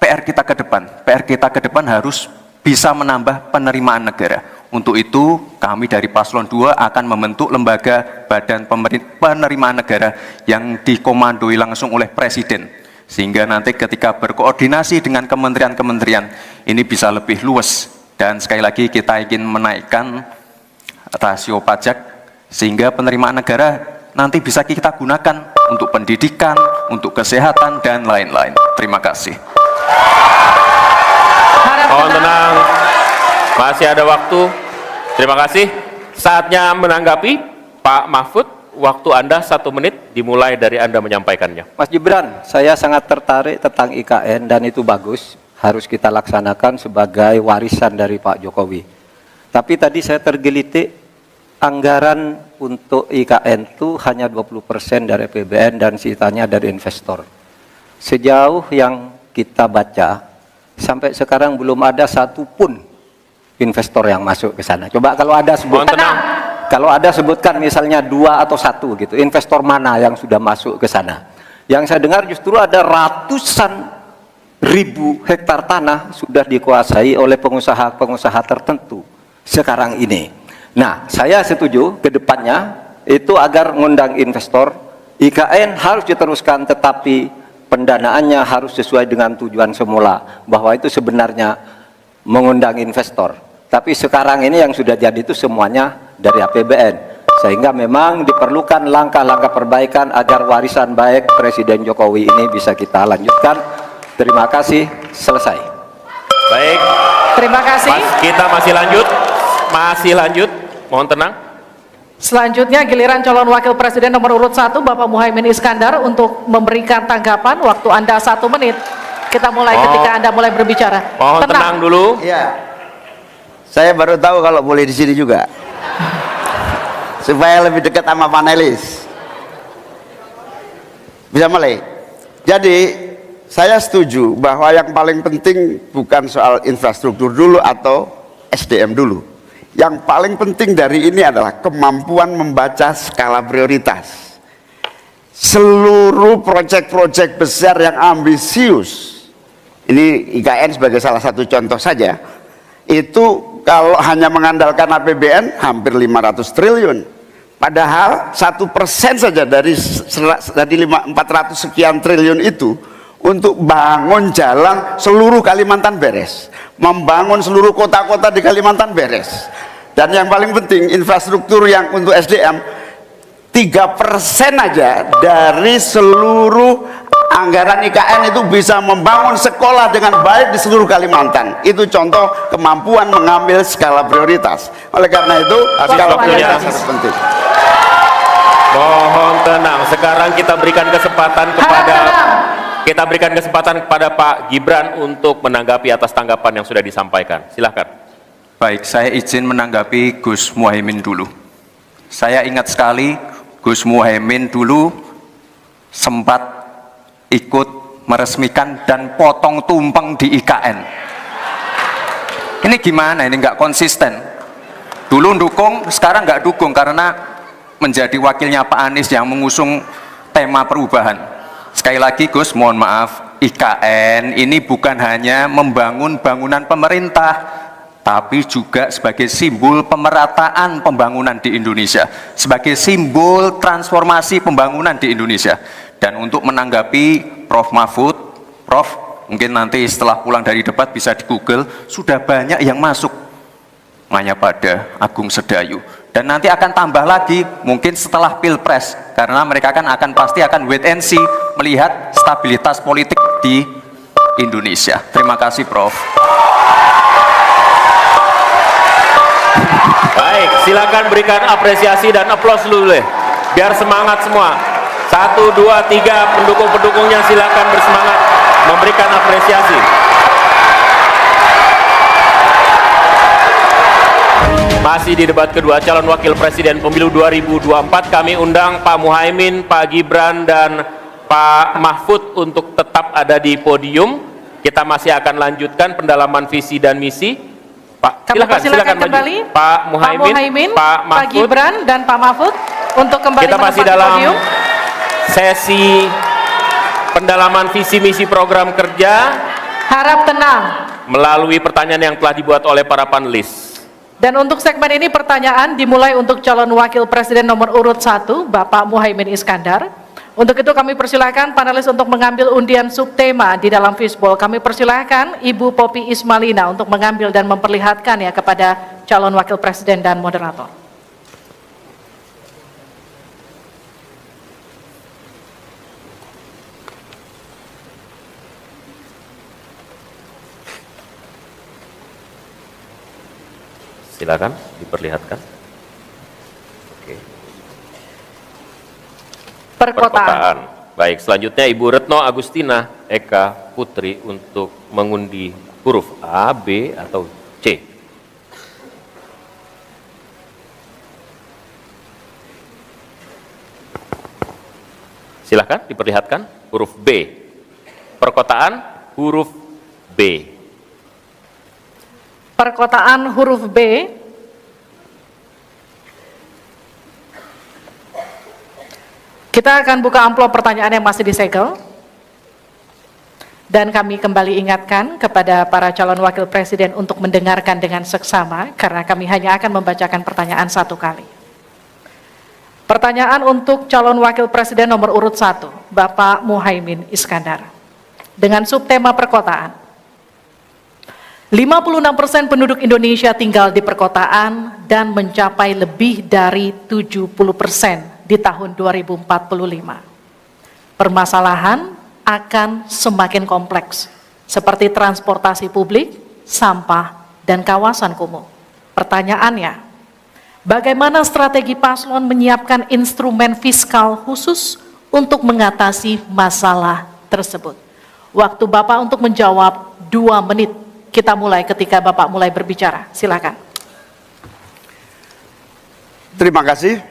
PR kita ke depan? PR kita ke depan harus bisa menambah penerimaan negara. Untuk itu, kami dari Paslon 2 akan membentuk lembaga badan penerimaan negara yang dikomandoi langsung oleh Presiden. Sehingga nanti ketika berkoordinasi dengan kementerian-kementerian, ini bisa lebih luas. Dan sekali lagi kita ingin menaikkan rasio pajak, sehingga penerimaan negara nanti bisa kita gunakan untuk pendidikan, untuk kesehatan, dan lain-lain. Terima kasih. Mohon tenang, masih ada waktu. Terima kasih. Saatnya menanggapi Pak Mahfud. Waktu Anda 1 menit, dimulai dari Anda menyampaikannya. Mas Gibran, saya sangat tertarik tentang IKN dan itu bagus, harus kita laksanakan sebagai warisan dari Pak Jokowi. Tapi tadi saya tergelitik, anggaran untuk IKN itu hanya 20% dari APBN dan sisanya dari investor. Sejauh yang kita baca, sampai sekarang belum ada satupun investor yang masuk ke sana. Coba kalau ada sebutkan, kalau ada sebutkan misalnya 2 atau 1 gitu, investor mana yang sudah masuk ke sana. Yang saya dengar justru ada ratusan ribu hektar tanah sudah dikuasai oleh pengusaha-pengusaha tertentu sekarang ini. Nah, saya setuju ke depannya itu agar mengundang investor, IKN harus diteruskan tetapi pendanaannya harus sesuai dengan tujuan semula, bahwa itu sebenarnya mengundang investor. Tapi sekarang ini yang sudah jadi itu semuanya dari APBN, sehingga memang diperlukan langkah-langkah perbaikan agar warisan baik Presiden Jokowi ini bisa kita lanjutkan. Terima kasih, selesai. Baik. Terima kasih. Kita masih lanjut. Mohon tenang. Selanjutnya giliran calon wakil presiden nomor urut 1 Bapak Muhaimin Iskandar untuk memberikan tanggapan. Waktu Anda 1 menit. Kita mulai ketika Anda mulai berbicara. Mohon tenang dulu. Iya. Saya baru tahu kalau boleh di sini juga. Supaya lebih dekat sama panelis. Bisa mulai. Jadi, saya setuju bahwa yang paling penting bukan soal infrastruktur dulu atau SDM dulu. Yang paling penting dari ini adalah kemampuan membaca skala prioritas. Seluruh proyek-proyek besar yang ambisius, ini IKN sebagai salah satu contoh saja, itu kalau hanya mengandalkan APBN hampir 500 triliun. Padahal 1% saja dari 400 sekian triliun itu untuk bangun jalan seluruh Kalimantan beres, membangun seluruh kota-kota di Kalimantan beres. Dan yang paling penting infrastruktur yang untuk SDM 3% aja dari seluruh anggaran IKN itu bisa membangun sekolah dengan baik di seluruh Kalimantan. Itu contoh kemampuan mengambil skala prioritas. Oleh karena itu skala prioritas sangat penting. Mohon tenang. Sekarang kita berikan kesempatan kepada Pak Gibran untuk menanggapi atas tanggapan yang sudah disampaikan. Silakan. Baik, saya izin menanggapi Gus Muhaimin dulu. Saya ingat sekali Gus Muhaimin dulu sempat ikut meresmikan dan potong tumpeng di IKN. Ini gimana? Ini nggak konsisten. Dulu dukung, sekarang nggak dukung karena menjadi wakilnya Pak Anies yang mengusung tema perubahan. Sekali lagi Gus, mohon maaf, IKN ini bukan hanya membangun bangunan pemerintah, tapi juga sebagai simbol pemerataan pembangunan di Indonesia, sebagai simbol transformasi pembangunan di Indonesia. Dan untuk menanggapi Prof. Mahfud, Prof, mungkin nanti setelah pulang dari debat bisa di Google, sudah banyak yang masuk Mayapada, Agung Sedayu. Dan nanti akan tambah lagi mungkin setelah Pilpres, karena mereka akan pasti akan wait and see melihat stabilitas politik di Indonesia. Terima kasih, Prof. Baik, silakan berikan apresiasi dan aplaus dulu deh, biar semangat semua. 1, 2, 3 pendukung-pendukungnya silakan bersemangat memberikan apresiasi. Masih di debat kedua calon wakil presiden pemilu 2024, kami undang Pak Muhaimin, Pak Gibran, dan Pak Mahfud untuk tetap ada di podium. Kita masih akan lanjutkan pendalaman visi dan misi. Pak, silakan maju. kembali Pak Muhaimin, Pak Mahfud. Gibran, dan Pak Mahfud untuk kembali Kita masih menempati dalam podium. sesi pendalaman visi misi program kerja Harap tenang. melalui pertanyaan yang telah dibuat oleh para panelis. Dan untuk segmen ini pertanyaan dimulai untuk calon wakil presiden nomor urut 1, Bapak Muhaimin Iskandar. Untuk itu kami persilahkan panelis untuk mengambil undian subtema di dalam fishbowl. Kami persilahkan Ibu Poppy Ismalina untuk mengambil dan memperlihatkan ya kepada calon wakil presiden dan moderator. Silakan diperlihatkan. Oke. Perkotaan. Baik, selanjutnya Ibu Retno Agustina Eka Putri untuk mengundi huruf A, B, atau C. Silakan diperlihatkan huruf B. Perkotaan huruf B. Perkotaan huruf B. Kita akan buka amplop pertanyaan yang masih disegel. Dan kami kembali ingatkan kepada para calon wakil presiden untuk mendengarkan dengan seksama, karena kami hanya akan membacakan pertanyaan satu kali. Pertanyaan untuk calon wakil presiden nomor urut 1, Bapak Muhaimin Iskandar. Dengan subtema perkotaan. 56% penduduk Indonesia tinggal di perkotaan dan mencapai lebih dari 70% di tahun 2045. Permasalahan akan semakin kompleks, seperti transportasi publik, sampah, dan kawasan kumuh. Pertanyaannya, bagaimana strategi paslon menyiapkan instrumen fiskal khusus untuk mengatasi masalah tersebut? Waktu Bapak untuk menjawab 2 menit. Kita mulai ketika Bapak mulai berbicara. Silakan. Terima kasih.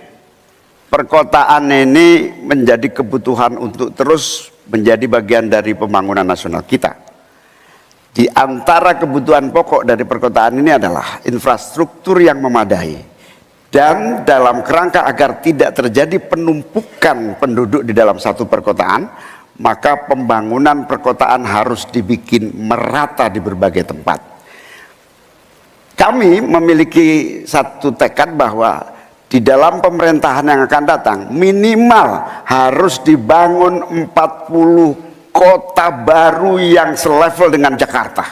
Perkotaan ini menjadi kebutuhan untuk terus menjadi bagian dari pembangunan nasional kita. Di antara kebutuhan pokok dari perkotaan ini adalah infrastruktur yang memadai. Dan dalam kerangka agar tidak terjadi penumpukan penduduk di dalam satu perkotaan, maka pembangunan perkotaan harus dibikin merata di berbagai tempat. Kami memiliki satu tekad bahwa di dalam pemerintahan yang akan datang minimal harus dibangun 40 kota baru yang selevel dengan Jakarta,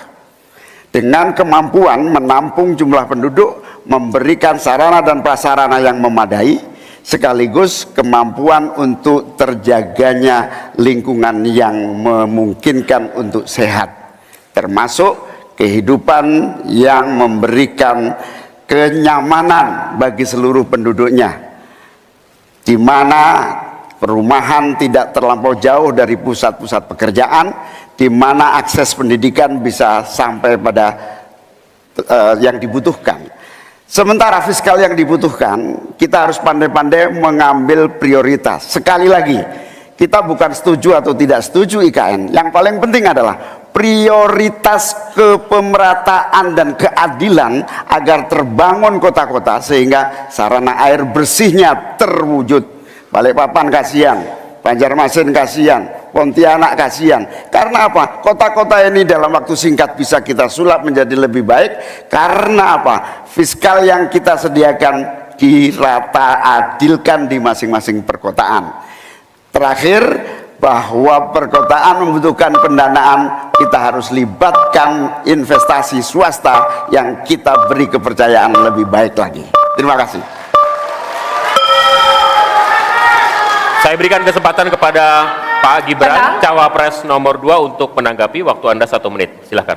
dengan kemampuan menampung jumlah penduduk, memberikan sarana dan prasarana yang memadai, sekaligus kemampuan untuk terjaganya lingkungan yang memungkinkan untuk sehat, termasuk kehidupan yang memberikan kenyamanan bagi seluruh penduduknya, di mana perumahan tidak terlampau jauh dari pusat-pusat pekerjaan, di mana akses pendidikan bisa sampai pada yang dibutuhkan. Sementara fiskal yang dibutuhkan, kita harus pandai-pandai mengambil prioritas. Sekali lagi, kita bukan setuju atau tidak setuju IKN. Yang paling penting adalah prioritas kepemerataan dan keadilan agar terbangun kota-kota sehingga sarana air bersihnya terwujud. Balikpapan kasihan, Banjarmasin kasihan, Pontianak kasihan. Karena apa? Kota-kota ini dalam waktu singkat bisa kita sulap menjadi lebih baik. Karena apa? Fiskal yang kita sediakan dirata adilkan di masing-masing perkotaan. Terakhir, bahwa perkotaan membutuhkan pendanaan, kita harus libatkan investasi swasta yang kita beri kepercayaan lebih baik lagi. Terima kasih. Saya berikan kesempatan kepada Pak Gibran, Cawapres nomor 2 untuk menanggapi. Waktu Anda 1 menit, silahkan.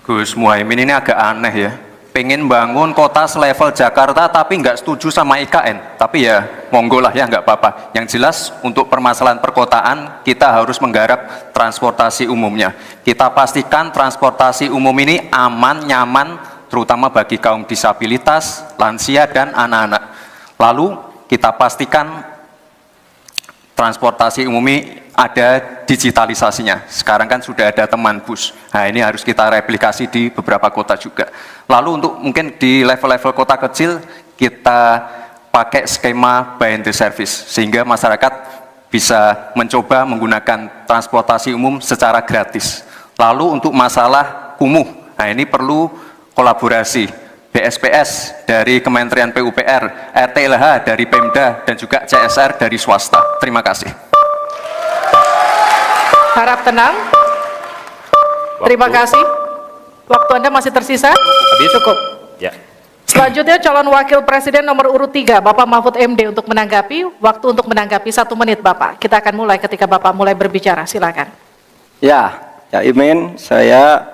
Gus Muhaimin ini agak aneh ya. Pengen bangun kota selevel Jakarta tapi nggak setuju sama IKN. Tapi ya monggo lah ya, nggak apa-apa. Yang jelas untuk permasalahan perkotaan kita harus menggarap transportasi umumnya. Kita pastikan transportasi umum ini aman, nyaman, terutama bagi kaum disabilitas, lansia, dan anak-anak. Lalu kita pastikan transportasi umum ini ada digitalisasinya. Sekarang kan sudah ada teman bus. Nah ini harus kita replikasi di beberapa kota juga. Lalu untuk mungkin di level-level kota kecil kita pakai skema buy and the service sehingga masyarakat bisa mencoba menggunakan transportasi umum secara gratis. Lalu untuk masalah kumuh, nah ini perlu kolaborasi. BSPS dari Kementerian PUPR, RTLH dari Pemda, dan juga CSR dari swasta. Terima kasih. Harap tenang. Terima kasih. Waktu Anda masih tersisa? Habis? Cukup. Ya. Selanjutnya calon wakil presiden nomor urut 3, Bapak Mahfud MD untuk menanggapi. Waktu untuk menanggapi 1 menit, Bapak. Kita akan mulai ketika Bapak mulai berbicara. Silakan. Ya, Cak Imin, saya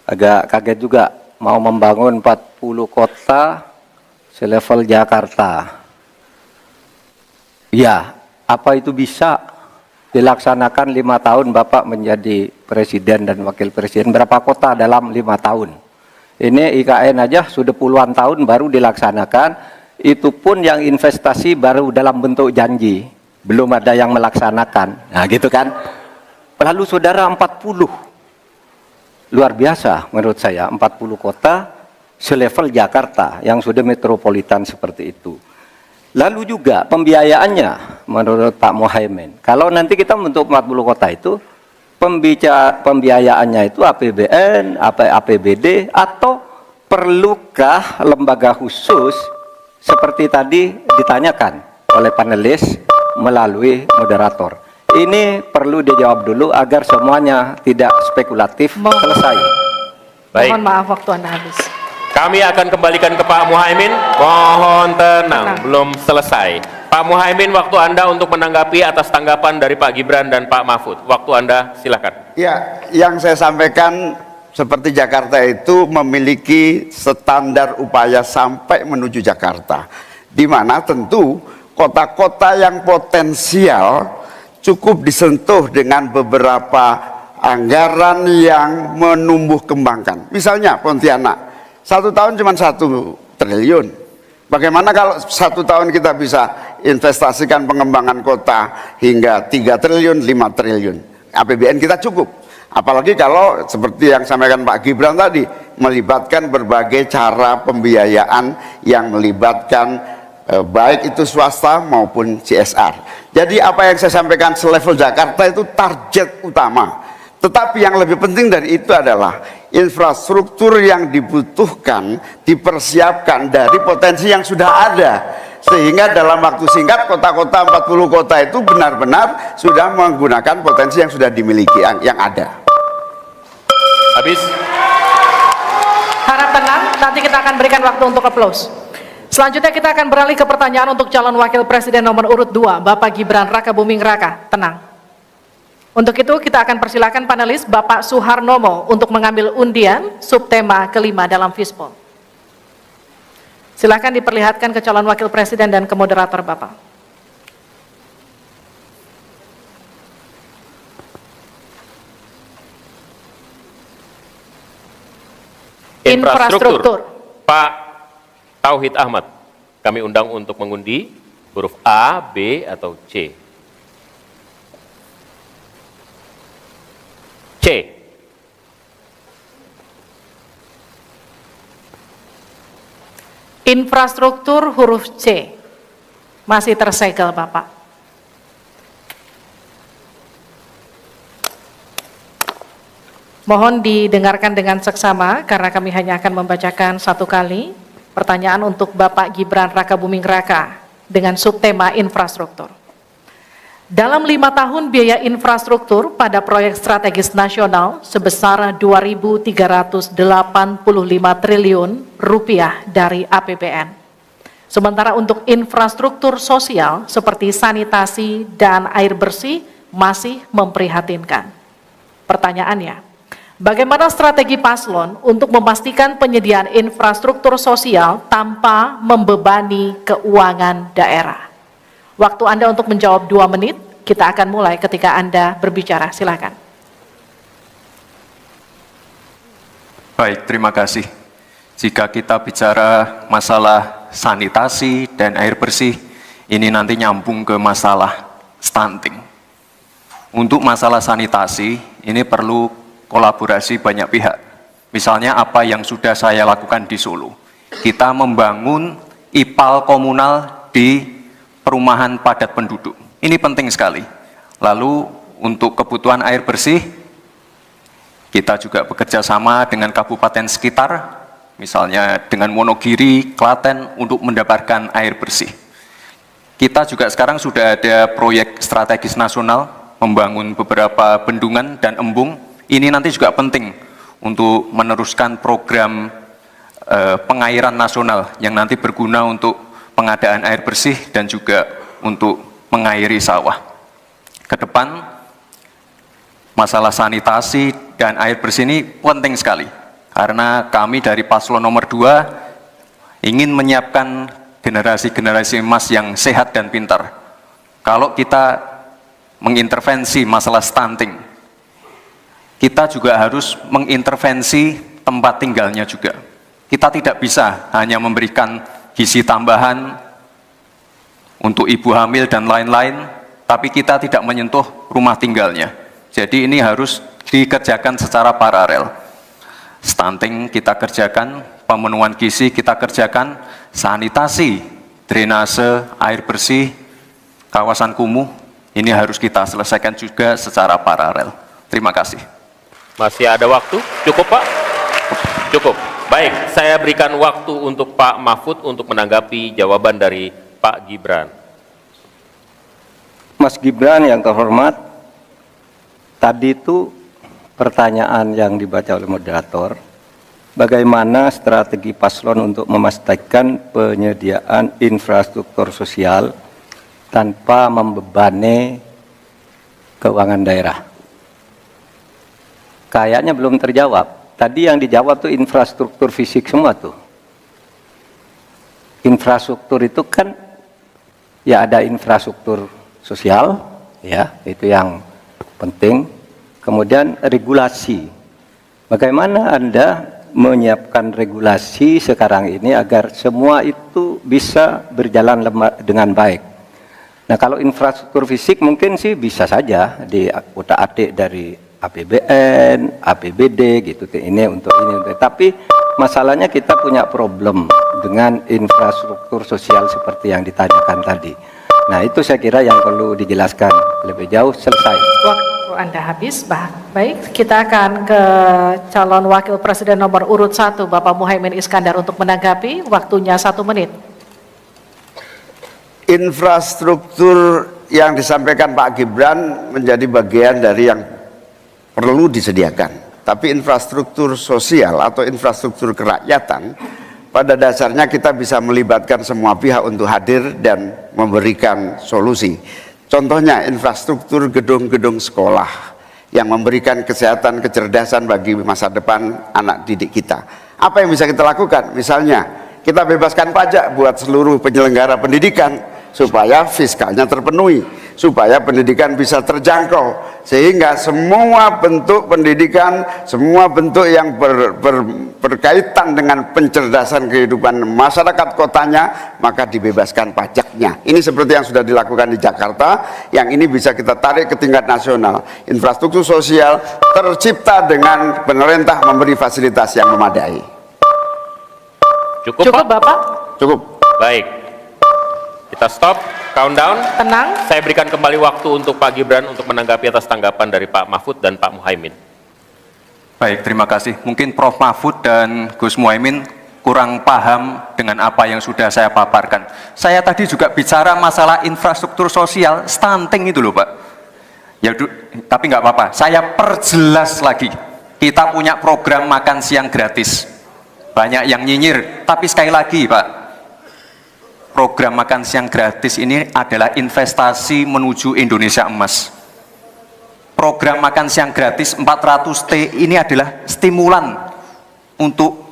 agak kaget juga mau membangun 40 kota selevel Jakarta. Ya, apa itu bisa dilaksanakan 5 tahun Bapak menjadi presiden dan wakil presiden? Berapa kota dalam 5 tahun? Ini IKN aja sudah puluhan tahun baru dilaksanakan, itu pun yang investasi baru dalam bentuk janji, belum ada yang melaksanakan. Nah gitu kan. Lalu saudara 40. Luar biasa menurut saya, 40 kota selevel Jakarta yang sudah metropolitan seperti itu. Lalu juga pembiayaannya menurut Pak Muhaimin. Kalau nanti kita membentuk 40 kota itu, pembiayaannya itu APBN, APBD, atau perlukah lembaga khusus seperti tadi ditanyakan oleh panelis melalui moderator. Ini perlu dijawab dulu agar semuanya tidak spekulatif. Selesai. Baik. Mohon maaf, waktu Anda habis. Kami akan kembalikan ke Pak Muhaimin. Mohon tenang, belum selesai. Pak Muhaimin, waktu Anda untuk menanggapi atas tanggapan dari Pak Gibran dan Pak Mahfud. Waktu Anda, silakan. Ya, yang saya sampaikan seperti Jakarta itu memiliki standar upaya sampai menuju Jakarta, di mana tentu kota-kota yang potensial cukup disentuh dengan beberapa anggaran yang menumbuh kembangkan. Misalnya Pontianak, 1 tahun cuma 1 triliun. Bagaimana kalau 1 tahun kita bisa investasikan pengembangan kota hingga 3 triliun, 5 triliun. APBN kita cukup. Apalagi kalau seperti yang sampaikan Pak Gibran tadi, melibatkan berbagai cara pembiayaan yang melibatkan baik itu swasta maupun CSR. Jadi apa yang saya sampaikan selevel Jakarta itu target utama. Tetapi yang lebih penting dari itu adalah infrastruktur yang dibutuhkan dipersiapkan dari potensi yang sudah ada. Sehingga dalam waktu singkat kota-kota 40 kota itu benar-benar sudah menggunakan potensi yang sudah dimiliki yang ada. Habis. Harap tenang, nanti kita akan berikan waktu untuk aplaus. Selanjutnya kita akan beralih ke pertanyaan untuk calon wakil presiden nomor urut 2, Bapak Gibran Rakabuming Raka. Tenang. Untuk itu kita akan persilakan panelis Bapak Suharnomo untuk mengambil undian subtema kelima dalam Fishbowl. Silakan diperlihatkan ke calon wakil presiden dan ke moderator Bapak. Infrastruktur. Pak Tauhid Ahmad, kami undang untuk mengundi huruf A, B, atau C. C. Infrastruktur huruf C. Masih tersegel Bapak. Mohon didengarkan dengan seksama karena kami hanya akan membacakan 1 kali. Pertanyaan untuk Bapak Gibran Rakabuming Raka dengan subtema infrastruktur. Dalam 5 tahun biaya infrastruktur pada proyek strategis nasional sebesar 2.385 triliun rupiah dari APBN. Sementara untuk infrastruktur sosial seperti sanitasi dan air bersih masih memprihatinkan. Pertanyaannya, bagaimana strategi paslon untuk memastikan penyediaan infrastruktur sosial tanpa membebani keuangan daerah? Waktu Anda untuk menjawab 2 menit, kita akan mulai ketika Anda berbicara. Silakan. Baik, terima kasih. Jika kita bicara masalah sanitasi dan air bersih, ini nanti nyambung ke masalah stunting. Untuk masalah sanitasi, ini perlu kolaborasi banyak pihak. Misalnya apa yang sudah saya lakukan di Solo. Kita membangun IPAL komunal di perumahan padat penduduk. Ini penting sekali. Lalu untuk kebutuhan air bersih, kita juga bekerja sama dengan kabupaten sekitar, misalnya dengan Wonogiri, Klaten, untuk mendapatkan air bersih. Kita juga sekarang sudah ada proyek strategis nasional, membangun beberapa bendungan dan embung. Ini nanti juga penting untuk meneruskan program pengairan nasional yang nanti berguna untuk pengadaan air bersih dan juga untuk mengairi sawah. Ke depan, masalah sanitasi dan air bersih ini penting sekali. Karena kami dari paslon nomor 2 ingin menyiapkan generasi-generasi emas yang sehat dan pintar. Kalau kita mengintervensi masalah stunting, kita juga harus mengintervensi tempat tinggalnya juga. Kita tidak bisa hanya memberikan gizi tambahan untuk ibu hamil dan lain-lain, tapi kita tidak menyentuh rumah tinggalnya. Jadi ini harus dikerjakan secara paralel. Stunting kita kerjakan, pemenuhan gizi kita kerjakan, sanitasi, drainase, air bersih, kawasan kumuh, ini harus kita selesaikan juga secara paralel. Terima kasih. Masih ada waktu? Cukup, Pak? Cukup. Baik, saya berikan waktu untuk Pak Mahfud untuk menanggapi jawaban dari Pak Gibran. Mas Gibran yang terhormat, tadi itu pertanyaan yang dibaca oleh moderator, bagaimana strategi paslon untuk memastikan penyediaan infrastruktur sosial tanpa membebani keuangan daerah. Kayaknya belum terjawab. Tadi yang dijawab tuh infrastruktur fisik semua tuh. Infrastruktur itu kan ya ada infrastruktur sosial, ya itu yang penting. Kemudian regulasi. Bagaimana Anda menyiapkan regulasi sekarang ini agar semua itu bisa berjalan dengan baik? Nah, kalau infrastruktur fisik mungkin sih bisa saja di utak-atik dari APBN, APBD gitu. Ini untuk ini. Tapi masalahnya kita punya problem dengan infrastruktur sosial seperti yang ditanyakan tadi. Nah, itu saya kira yang perlu dijelaskan lebih jauh. Selesai. Waktu Anda habis, baik, kita akan ke calon wakil presiden nomor urut 1, Bapak Muhaimin Iskandar untuk menanggapi, waktunya 1 menit. Infrastruktur yang disampaikan Pak Gibran menjadi bagian dari yang perlu disediakan. Tapi infrastruktur sosial atau infrastruktur kerakyatan, pada dasarnya kita bisa melibatkan semua pihak untuk hadir dan memberikan solusi. Contohnya infrastruktur gedung-gedung sekolah yang memberikan kesehatan, kecerdasan bagi masa depan anak didik kita. Apa yang bisa kita lakukan? Misalnya, kita bebaskan pajak buat seluruh penyelenggara pendidikan supaya fiskalnya terpenuhi, supaya pendidikan bisa terjangkau, sehingga semua bentuk pendidikan, semua bentuk yang berkaitan dengan pencerdasan kehidupan masyarakat kotanya, maka dibebaskan pajaknya. Ini seperti yang sudah dilakukan di Jakarta, yang ini bisa kita tarik ke tingkat nasional. Infrastruktur sosial tercipta dengan pemerintah memberi fasilitas yang memadai. Cukup, Pak? Bapak? Cukup. Baik. Kita stop, countdown. Tenang. Saya berikan kembali waktu untuk Pak Gibran untuk menanggapi atas tanggapan dari Pak Mahfud dan Pak Muhaimin. Baik, terima kasih. Mungkin Prof. Mahfud dan Gus Muhaimin kurang paham dengan apa yang sudah saya paparkan. Saya tadi juga bicara masalah infrastruktur sosial, stunting itu loh Pak. Ya, tapi nggak apa-apa, saya perjelas lagi. Kita punya program makan siang gratis. Banyak yang nyinyir, tapi sekali lagi Pak, program makan siang gratis ini adalah investasi menuju Indonesia emas. Program makan siang gratis 400T ini adalah stimulan untuk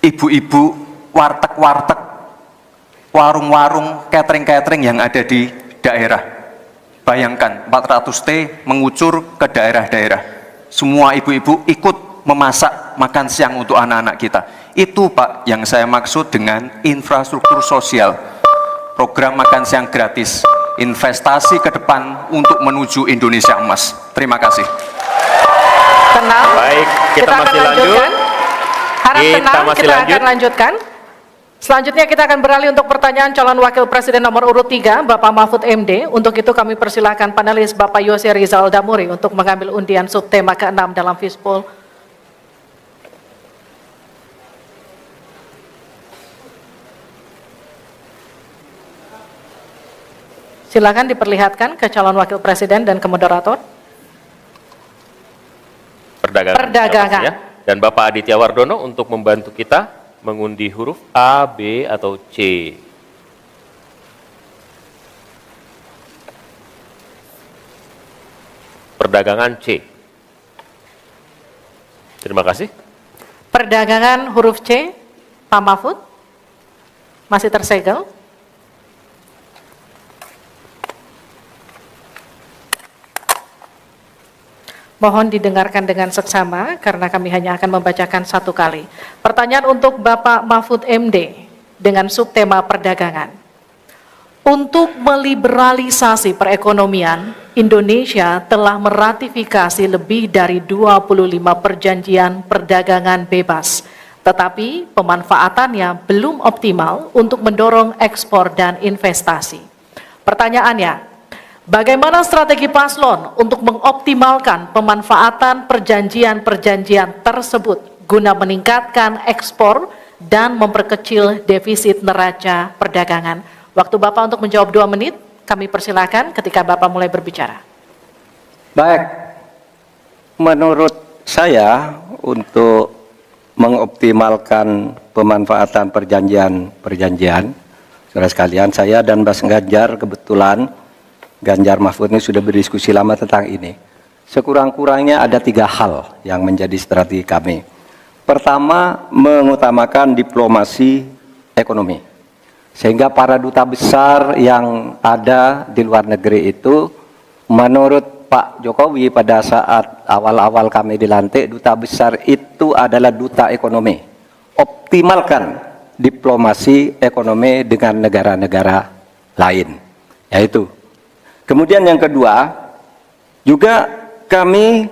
ibu-ibu, warteg-warteg, warung-warung, catering-catering yang ada di daerah. Bayangkan 400T mengucur ke daerah-daerah. Semua ibu-ibu ikut memasak makan siang untuk anak-anak kita. Itu Pak yang saya maksud dengan infrastruktur sosial. Program makan siang gratis, investasi ke depan untuk menuju Indonesia emas. Terima kasih. Tenang. Baik, kita akan masih lanjut. lanjutkan. Harap Kita tenang, masih kita lanjut. akan lanjutkan. Selanjutnya kita akan beralih untuk pertanyaan calon wakil presiden nomor urut 3, Bapak Mahfud MD. Untuk itu kami persilakan panelis Bapak Yose Rizal Damuri untuk mengambil undian subtema ke-6 dalam Fishbowl. Silakan diperlihatkan ke calon wakil presiden dan ke moderator. Perdagangan. Ya. Dan Bapak Aditya Wardono untuk membantu kita mengundi huruf A, B, atau C. Perdagangan C. Terima kasih. Perdagangan huruf C, Pak Mahfud. Masih tersegel. Mohon didengarkan dengan seksama karena kami hanya akan membacakan satu kali. Pertanyaan untuk Bapak Mahfud MD dengan subtema perdagangan. Untuk meliberalisasi perekonomian, Indonesia telah meratifikasi lebih dari 25 perjanjian perdagangan bebas. Tetapi pemanfaatannya belum optimal untuk mendorong ekspor dan investasi. Pertanyaannya, bagaimana strategi paslon untuk mengoptimalkan pemanfaatan perjanjian-perjanjian tersebut guna meningkatkan ekspor dan memperkecil defisit neraca perdagangan? Waktu Bapak untuk menjawab 2 menit, kami persilakan ketika Bapak mulai berbicara. Baik, menurut saya untuk mengoptimalkan pemanfaatan perjanjian-perjanjian, saudara sekalian, saya dan Mas Ganjar kebetulan Ganjar Mahfud ini sudah berdiskusi lama tentang ini. Sekurang-kurangnya ada 3 hal yang menjadi strategi kami. Pertama, mengutamakan diplomasi ekonomi. Sehingga para duta besar yang ada di luar negeri itu, menurut Pak Jokowi pada saat awal-awal kami dilantik, duta besar itu adalah duta ekonomi. Optimalkan diplomasi ekonomi dengan negara-negara lain. Yaitu. Kemudian yang kedua, juga kami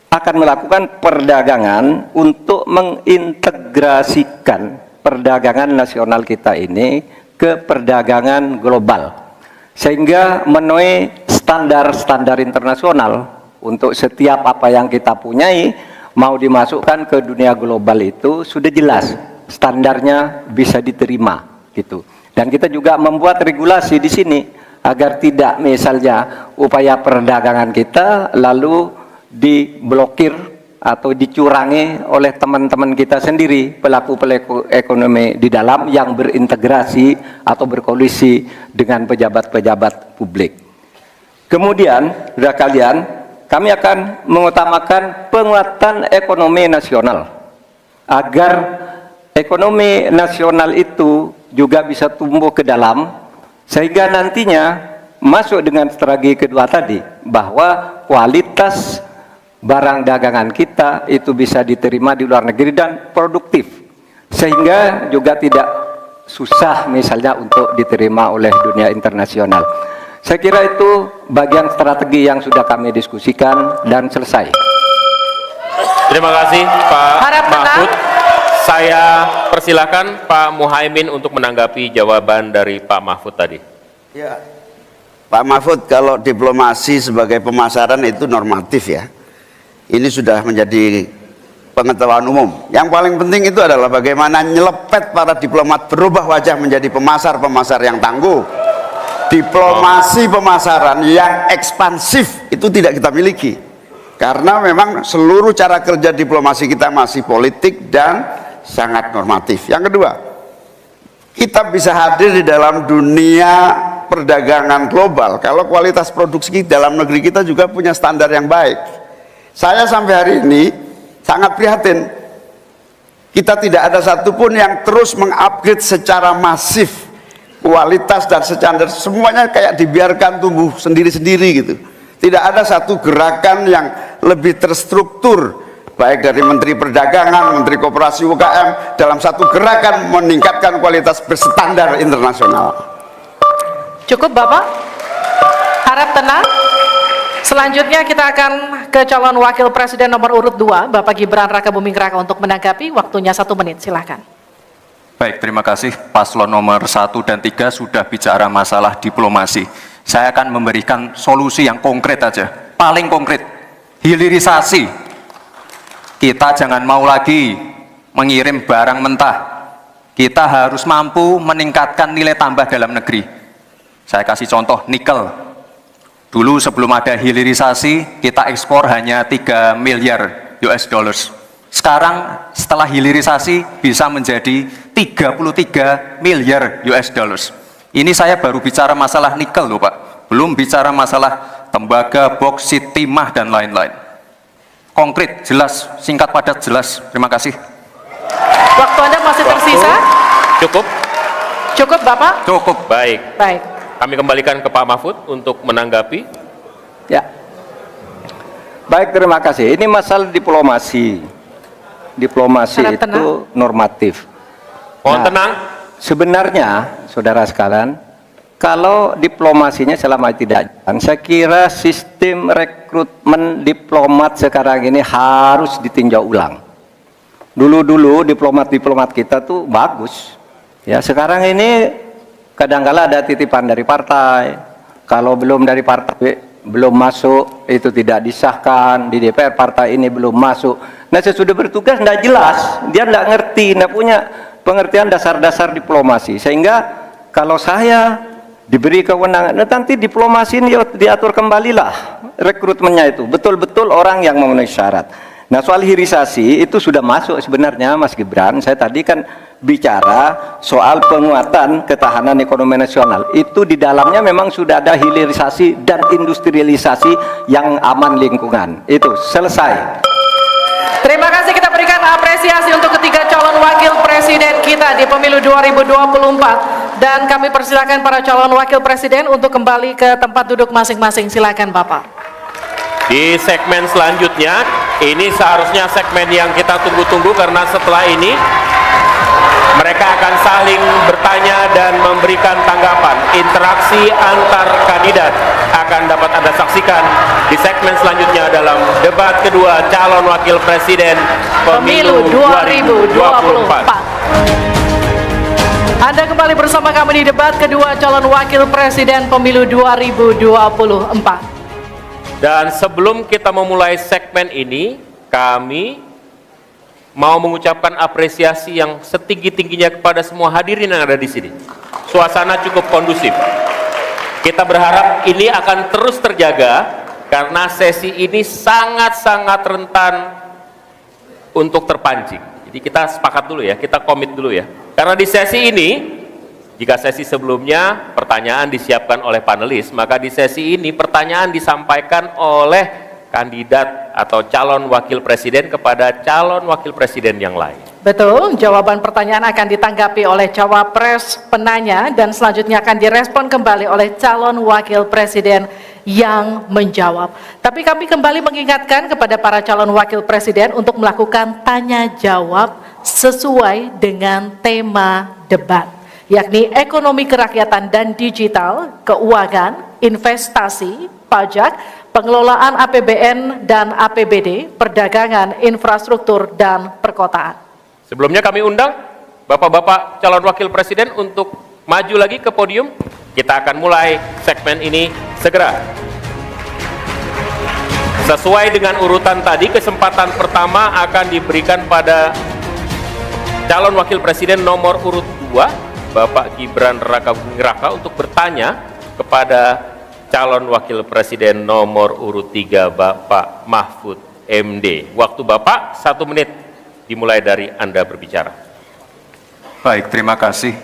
akan melakukan perdagangan untuk mengintegrasikan perdagangan nasional kita ini ke perdagangan global. Sehingga memenuhi standar-standar internasional untuk setiap apa yang kita punyai, mau dimasukkan ke dunia global itu sudah jelas, standarnya bisa diterima. Gitu. Dan kita juga membuat regulasi di sini, agar tidak misalnya upaya perdagangan kita lalu diblokir atau dicurangi oleh teman-teman kita sendiri, pelaku-pelaku ekonomi di dalam yang berintegrasi atau berkoalisi dengan pejabat-pejabat publik. Kemudian, saudara kalian, kami akan mengutamakan penguatan ekonomi nasional agar ekonomi nasional itu juga bisa tumbuh ke dalam, sehingga nantinya masuk dengan strategi kedua tadi, bahwa kualitas barang dagangan kita itu bisa diterima di luar negeri dan produktif, sehingga juga tidak susah misalnya untuk diterima oleh dunia internasional. Saya kira itu bagian strategi yang sudah kami diskusikan dan selesai. Terima kasih Pak Harap tenang. Mahfud. Saya persilakan Pak Muhaimin untuk menanggapi jawaban dari Pak Mahfud tadi. Ya, Pak Mahfud, kalau diplomasi sebagai pemasaran itu normatif ya. Ini sudah menjadi pengetahuan umum. Yang paling penting itu adalah bagaimana nyelepet para diplomat berubah wajah menjadi pemasar-pemasar yang tangguh. Diplomasi pemasaran yang ekspansif itu tidak kita miliki. Karena memang seluruh cara kerja diplomasi kita masih politik dan sangat normatif. Yang kedua, kita bisa hadir di dalam dunia perdagangan global kalau kualitas produksi dalam negeri kita juga punya standar yang baik. Saya sampai hari ini sangat prihatin, kita tidak ada satupun yang terus mengupgrade secara masif kualitas dan standar, semuanya kayak dibiarkan tumbuh sendiri-sendiri gitu. Tidak ada satu gerakan yang lebih terstruktur, baik dari Menteri Perdagangan, Menteri Koperasi UKM, dalam satu gerakan meningkatkan kualitas berstandar internasional. Cukup Bapak? Harap tenang. Selanjutnya kita akan ke calon wakil presiden nomor urut 2, Bapak Gibran Rakabuming Raka untuk menanggapi. Waktunya 1 menit, silahkan. Baik, terima kasih. Paslon nomor 1 dan 3 sudah bicara masalah diplomasi. Saya akan memberikan solusi yang konkret aja, paling konkret, hilirisasi. Kita jangan mau lagi mengirim barang mentah. Kita harus mampu meningkatkan nilai tambah dalam negeri. Saya kasih contoh, nikel. Dulu sebelum ada hilirisasi, kita ekspor hanya 3 miliar US dollars. Sekarang setelah hilirisasi bisa menjadi 33 miliar US dollars. Ini saya baru bicara masalah nikel loh Pak, belum bicara masalah tembaga, boksit, timah, dan lain-lain. Konkret, jelas, singkat, padat, jelas. Terima kasih. Waktu Anda masih tersisa? Cukup? Cukup Bapak? Cukup. Baik. Baik. Kami kembalikan ke Pak Mahfud untuk menanggapi. Ya. Baik, terima kasih. Ini masalah diplomasi. Diplomasi Harap itu tenang. normatif. Mohon tenang. Sebenarnya, saudara sekalian, kalau diplomasinya selama tidak jalan, saya kira sistem rekrutmen diplomat sekarang ini harus ditinjau ulang. Dulu-dulu diplomat-diplomat kita tuh bagus. Ya, sekarang ini kadang-kala ada titipan dari partai. Kalau belum dari partai belum masuk, itu tidak disahkan. Di DPR partai ini belum masuk. Nah, sesudah bertugas tidak jelas, dia tidak ngerti, tidak punya pengertian dasar-dasar diplomasi. Sehingga kalau saya diberi kewenangan, nanti diplomasi ini diatur kembalilah rekrutmennya itu, betul-betul orang yang memenuhi syarat. Nah, soal hilirisasi itu sudah masuk sebenarnya Mas Gibran. Saya tadi kan bicara soal penguatan ketahanan ekonomi nasional. Itu di dalamnya memang sudah ada hilirisasi dan industrialisasi yang aman lingkungan. Itu selesai. Terima kasih, kita berikan apresiasi untuk ketiga calon wakil presiden kita di pemilu 2024. Dan kami persilakan para calon wakil presiden untuk kembali ke tempat duduk masing-masing. Silakan Bapak. Di segmen selanjutnya, ini seharusnya segmen yang kita tunggu-tunggu karena setelah ini mereka akan saling bertanya dan memberikan tanggapan. Interaksi antar kandidat akan dapat Anda saksikan di segmen selanjutnya dalam debat kedua calon wakil presiden pemilu 2024. Anda kembali bersama kami di debat kedua calon wakil presiden pemilu 2024. Dan sebelum kita memulai segmen ini, kami mau mengucapkan apresiasi yang setinggi-tingginya kepada semua hadirin yang ada di sini. Suasana cukup kondusif. Kita berharap ini akan terus terjaga karena sesi ini sangat-sangat rentan untuk terpancing. Jadi kita sepakat dulu ya, kita komit dulu ya. Karena di sesi ini, jika sesi sebelumnya pertanyaan disiapkan oleh panelis, maka di sesi ini pertanyaan disampaikan oleh kandidat atau calon wakil presiden kepada calon wakil presiden yang lain. Betul, jawaban pertanyaan akan ditanggapi oleh cawapres penanya dan selanjutnya akan direspon kembali oleh calon wakil presiden yang menjawab. Tapi kami kembali mengingatkan kepada para calon wakil presiden untuk melakukan tanya jawab sesuai dengan tema debat, yakni ekonomi kerakyatan dan digital, keuangan, investasi, pajak, pengelolaan APBN dan APBD, perdagangan, infrastruktur, dan perkotaan. Sebelumnya kami undang Bapak-Bapak calon wakil presiden untuk maju lagi ke podium. Kita akan mulai segmen ini segera. Sesuai dengan urutan tadi, kesempatan pertama akan diberikan pada calon wakil presiden nomor urut 2, Bapak Gibran Rakabuming Raka, untuk bertanya kepada calon wakil presiden nomor urut 3, Bapak Mahfud MD. Waktu Bapak 1 menit, dimulai dari Anda berbicara. Baik, terima kasih.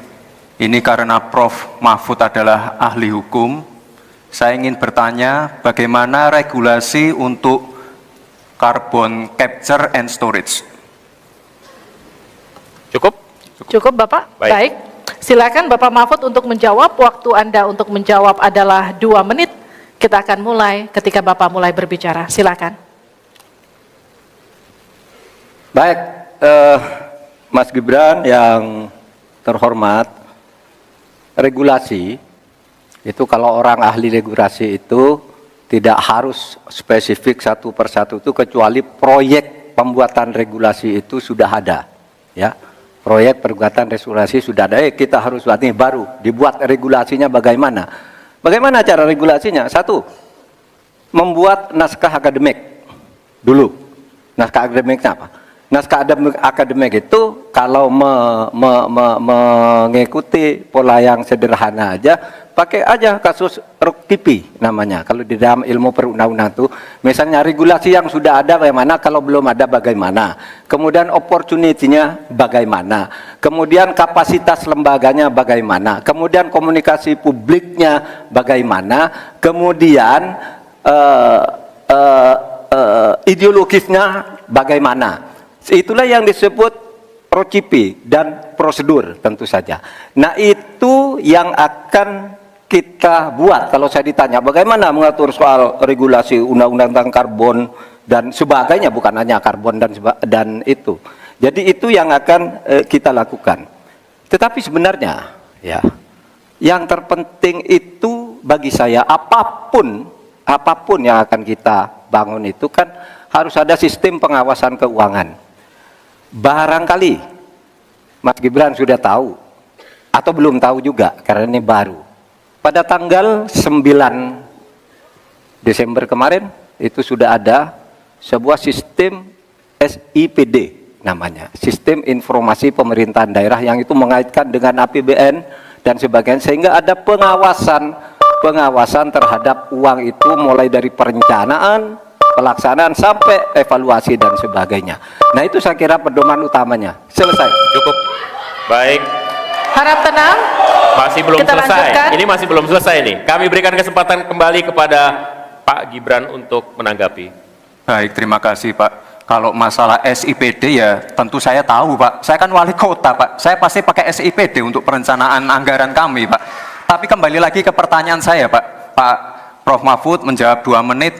Ini karena Prof. Mahfud adalah ahli hukum, saya ingin bertanya bagaimana regulasi untuk carbon capture and storage. Cukup? Cukup Bapak? Baik. Baik. Silakan Bapak Mahfud untuk menjawab. Waktu Anda untuk menjawab adalah 2 menit. Kita akan mulai ketika Bapak mulai berbicara. Silakan. Baik, Mas Gibran yang terhormat, regulasi itu kalau orang ahli regulasi itu tidak harus spesifik satu persatu itu, kecuali proyek pembuatan regulasi itu sudah ada, ya. Proyek pembuatan regulasi sudah ada, kita harus buat ini baru dibuat regulasinya bagaimana. Bagaimana cara regulasinya? 1, membuat naskah akademik dulu. Naskah akademiknya apa? Naskah akademik itu kalau mengikuti pola yang sederhana aja, pakai aja kasus RUKTP namanya. Kalau di dalam ilmu perundang-undangan itu, misalnya regulasi yang sudah ada bagaimana, kalau belum ada bagaimana, kemudian opportunity-nya bagaimana, kemudian kapasitas lembaganya bagaimana, kemudian komunikasi publiknya bagaimana, kemudian ideologisnya bagaimana. Itulah yang disebut RUKTP dan prosedur tentu saja. Nah, itu yang akan kita buat. Kalau saya ditanya bagaimana mengatur soal regulasi undang-undang tentang karbon dan sebagainya, bukan hanya karbon dan itu. Jadi itu yang akan kita lakukan. Tetapi sebenarnya ya, yang terpenting itu bagi saya, apapun yang akan kita bangun itu kan harus ada sistem pengawasan keuangan. Barangkali Mas Gibran sudah tahu atau belum tahu juga karena ini baru. Pada tanggal 9 Desember kemarin itu sudah ada sebuah sistem SIPD namanya, Sistem Informasi Pemerintahan Daerah, yang itu mengaitkan dengan APBN dan sebagainya, sehingga ada pengawasan terhadap uang itu mulai dari perencanaan, pelaksanaan sampai evaluasi dan sebagainya. Nah, itu saya kira pedoman utamanya. Selesai. Cukup. Baik. Harap tenang. Masih belum Kita selesai. lanjutkan. Ini masih belum selesai nih. Kami berikan kesempatan kembali kepada Pak Gibran untuk menanggapi. Baik, terima kasih Pak. Kalau masalah SIPD ya tentu saya tahu Pak. Saya kan wali kota Pak. Saya pasti pakai SIPD untuk perencanaan anggaran kami Pak. Tapi kembali lagi ke pertanyaan saya Pak. Pak Prof. Mahfud menjawab 2 menit.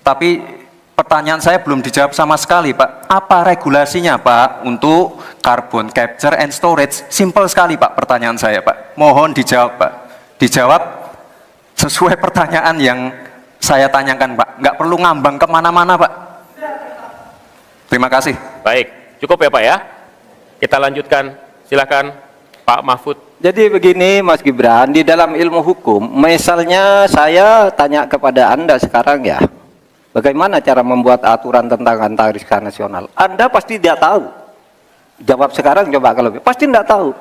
Tapi pertanyaan saya belum dijawab sama sekali Pak. Apa regulasinya Pak untuk carbon capture and storage? Simple sekali Pak pertanyaan saya Pak. Mohon dijawab Pak. Dijawab sesuai pertanyaan yang saya tanyakan Pak. Nggak perlu ngambang kemana-mana Pak. Terima kasih. Baik, cukup ya Pak ya. Kita lanjutkan. Silakan Pak Mahfud. Jadi begini Mas Gibran, di dalam ilmu hukum, misalnya saya tanya kepada Anda sekarang ya, bagaimana cara membuat aturan tentang antariksa nasional? Anda pasti tidak tahu. Jawab sekarang, coba kalau pasti tidak tahu.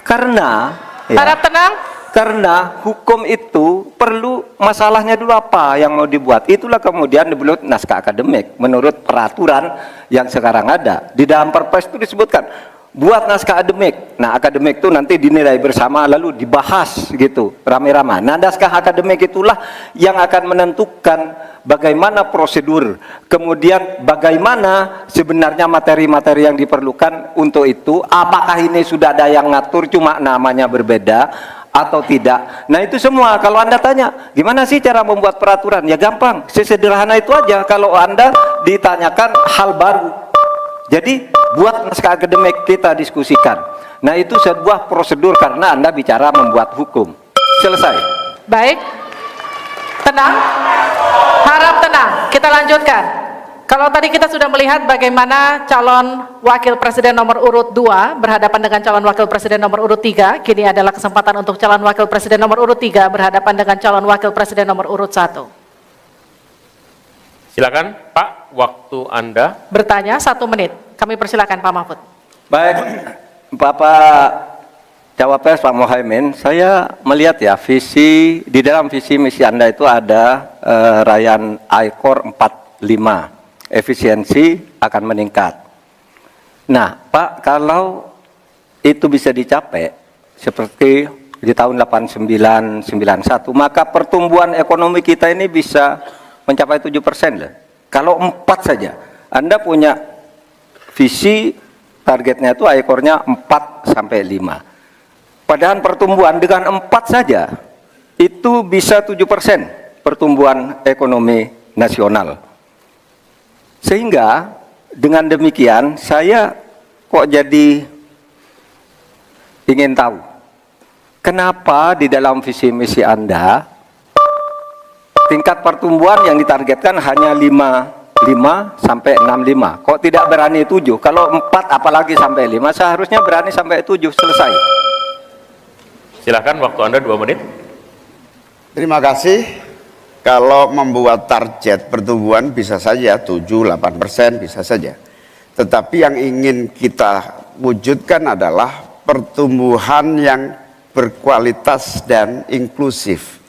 Karena ya, Harap tenang. karena hukum itu perlu masalahnya dulu apa yang mau dibuat. Itulah kemudian dibuat naskah akademik menurut peraturan yang sekarang ada. Di dalam Perpres itu disebutkan buat naskah akademik. Nah, akademik itu nanti dinilai bersama lalu dibahas gitu rame-rame. Nah, naskah akademik itulah yang akan menentukan bagaimana prosedur, kemudian bagaimana sebenarnya materi-materi yang diperlukan untuk itu. Apakah ini sudah ada yang ngatur cuma namanya berbeda atau tidak? Nah, itu semua kalau Anda tanya gimana sih cara membuat peraturan, ya gampang, sesederhana itu aja. Kalau Anda ditanyakan hal baru, jadi buat naskah akademik, kita diskusikan. Nah, itu sebuah prosedur karena Anda bicara membuat hukum. Selesai. Baik. Tenang. Harap tenang. Kita lanjutkan. Kalau tadi kita sudah melihat bagaimana calon wakil presiden nomor urut 2 berhadapan dengan calon wakil presiden nomor urut 3, kini adalah kesempatan untuk calon wakil presiden nomor urut 3 berhadapan dengan calon wakil presiden nomor urut 1. Silakan Pak, waktu Anda. Bertanya 1 menit. Kami persilakan Pak Mahfud. Baik, Bapak Cawapres Pak Muhaimin, saya melihat ya visi di dalam visi misi Anda itu ada rayaan ICOR 45, efisiensi akan meningkat. Nah, Pak, kalau itu bisa dicapai seperti di tahun 89-91, maka pertumbuhan ekonomi kita ini bisa mencapai 7% loh. Kalau 4 saja, Anda punya visi targetnya itu ICOR-nya 4 sampai 5. Padahal pertumbuhan dengan 4 saja itu bisa 7% pertumbuhan ekonomi nasional. Sehingga dengan demikian saya kok jadi ingin tahu kenapa di dalam visi misi Anda tingkat pertumbuhan yang ditargetkan hanya 5 sampai 65. Kok tidak berani 7? Kalau 4 apalagi sampai 5, seharusnya berani sampai 7 selesai. Silakan, waktu Anda 2 menit. Terima kasih. Kalau membuat target pertumbuhan bisa saja 7-8% bisa saja. Tetapi yang ingin kita wujudkan adalah pertumbuhan yang berkualitas dan inklusif,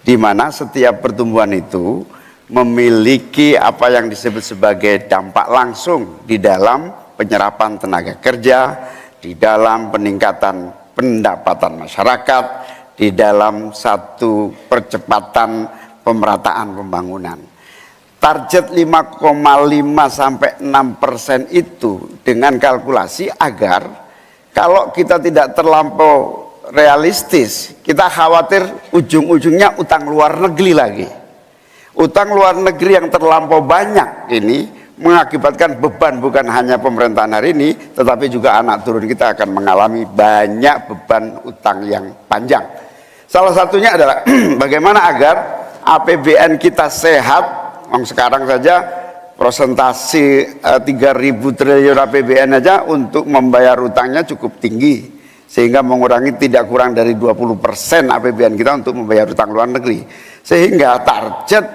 di mana setiap pertumbuhan itu memiliki apa yang disebut sebagai dampak langsung di dalam penyerapan tenaga kerja, di dalam peningkatan pendapatan masyarakat, di dalam satu percepatan pemerataan pembangunan. Target 5,5 sampai 6% itu dengan kalkulasi agar kalau kita tidak terlampau realistis, kita khawatir ujung-ujungnya utang luar negeri lagi. Utang luar negeri yang terlampau banyak ini mengakibatkan beban bukan hanya pemerintahan hari ini, tetapi juga anak turun kita akan mengalami banyak beban utang yang panjang. Salah satunya adalah bagaimana agar APBN kita sehat. Sekarang saja prosentasi 3.000 triliun APBN aja untuk membayar utangnya cukup tinggi, sehingga mengurangi tidak kurang dari 20% APBN kita untuk membayar utang luar negeri. Sehingga target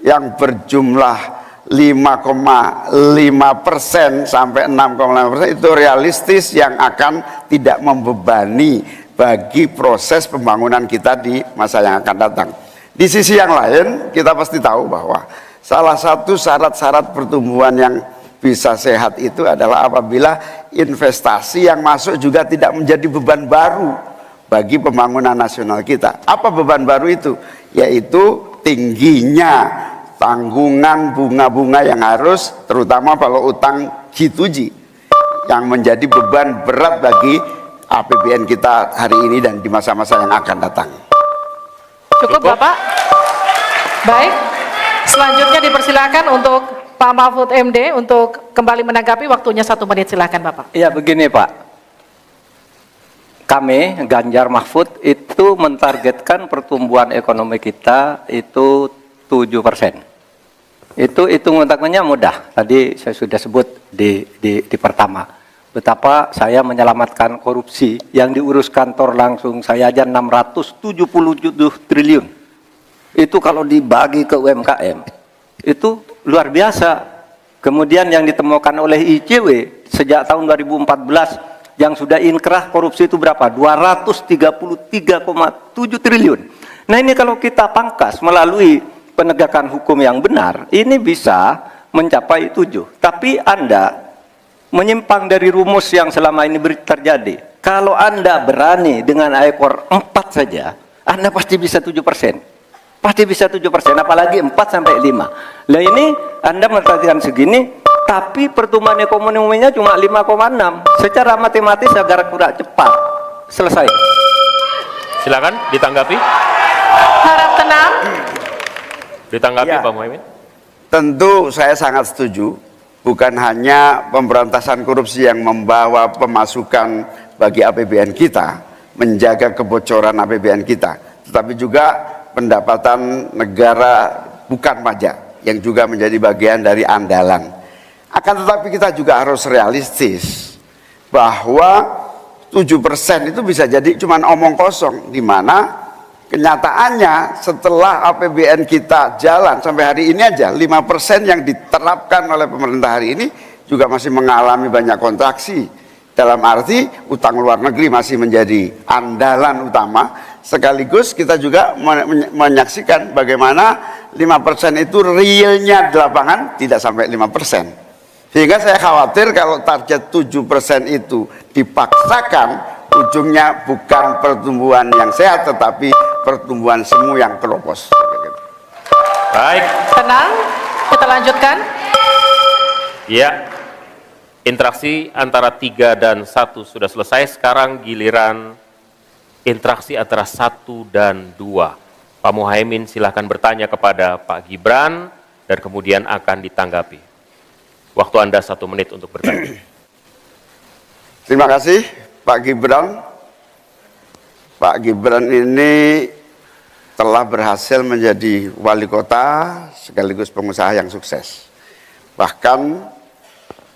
yang berjumlah 5,5% sampai 6,5% itu realistis, yang akan tidak membebani bagi proses pembangunan kita di masa yang akan datang. Di sisi yang lain, kita pasti tahu bahwa salah satu syarat-syarat pertumbuhan yang bisa sehat itu adalah apabila investasi yang masuk juga tidak menjadi beban baru bagi pembangunan nasional kita. Apa beban baru itu? Yaitu tingginya tanggungan bunga-bunga yang harus, terutama kalau utang G2G, yang menjadi beban berat bagi APBN kita hari ini dan di masa-masa yang akan datang. Cukup Bapak? Baik, selanjutnya dipersilakan untuk Pak Mahfud MD untuk kembali menanggapi, waktunya 1 menit, silakan Bapak. Iya begini Pak, kami Ganjar Mahfud itu mentargetkan pertumbuhan ekonomi kita itu 7%. Itu hitung-hitungannya mudah, tadi saya sudah sebut di pertama. Betapa saya menyelamatkan korupsi yang diurus kantor langsung saya aja 677 triliun. Itu kalau dibagi ke UMKM, itu luar biasa. Kemudian yang ditemukan oleh ICW sejak tahun 2014 yang sudah inkrah korupsi itu berapa? 233,7 triliun. Nah ini kalau kita pangkas melalui penegakan hukum yang benar, ini bisa mencapai 7. Tapi Anda menyimpang dari rumus yang selama ini terjadi. Kalau Anda berani dengan ICOR 4 saja, Anda pasti bisa 7%. Pasti bisa 7%, apalagi 4 sampai 5. Nah ini Anda menargetkan segini, tapi pertumbuhan ekonominya cuma 5,6. Secara matematis agar kurang cepat. Selesai. Silakan ditanggapi. Harap tenang. Ditanggapi Ya. Pak Muhaimin. Tentu saya sangat setuju. Bukan hanya pemberantasan korupsi yang membawa pemasukan bagi APBN kita, menjaga kebocoran APBN kita, tetapi juga pendapatan negara bukan pajak yang juga menjadi bagian dari andalan. Akan tetapi kita juga harus realistis bahwa 7% itu bisa jadi cuma omong kosong, di mana Kenyataannya setelah APBN kita jalan sampai hari ini aja 5% yang diterapkan oleh pemerintah hari ini juga masih mengalami banyak kontraksi. Dalam arti utang luar negeri masih menjadi andalan utama, sekaligus kita juga menyaksikan bagaimana 5% itu realnya di lapangan tidak sampai 5%. Sehingga saya khawatir kalau target 7% itu dipaksakan, ujungnya bukan pertumbuhan yang sehat tetapi pertumbuhan semu yang keropos. Baik. Tenang, kita lanjutkan. Ya, interaksi antara 3 dan 1 sudah selesai. Sekarang giliran interaksi antara 1 dan 2. Pak Muhaimin silahkan bertanya kepada Pak Gibran dan kemudian akan ditanggapi. Waktu Anda 1 menit untuk bertanya. Terima kasih Pak Gibran. Pak Gibran ini telah berhasil menjadi wali kota sekaligus pengusaha yang sukses. Bahkan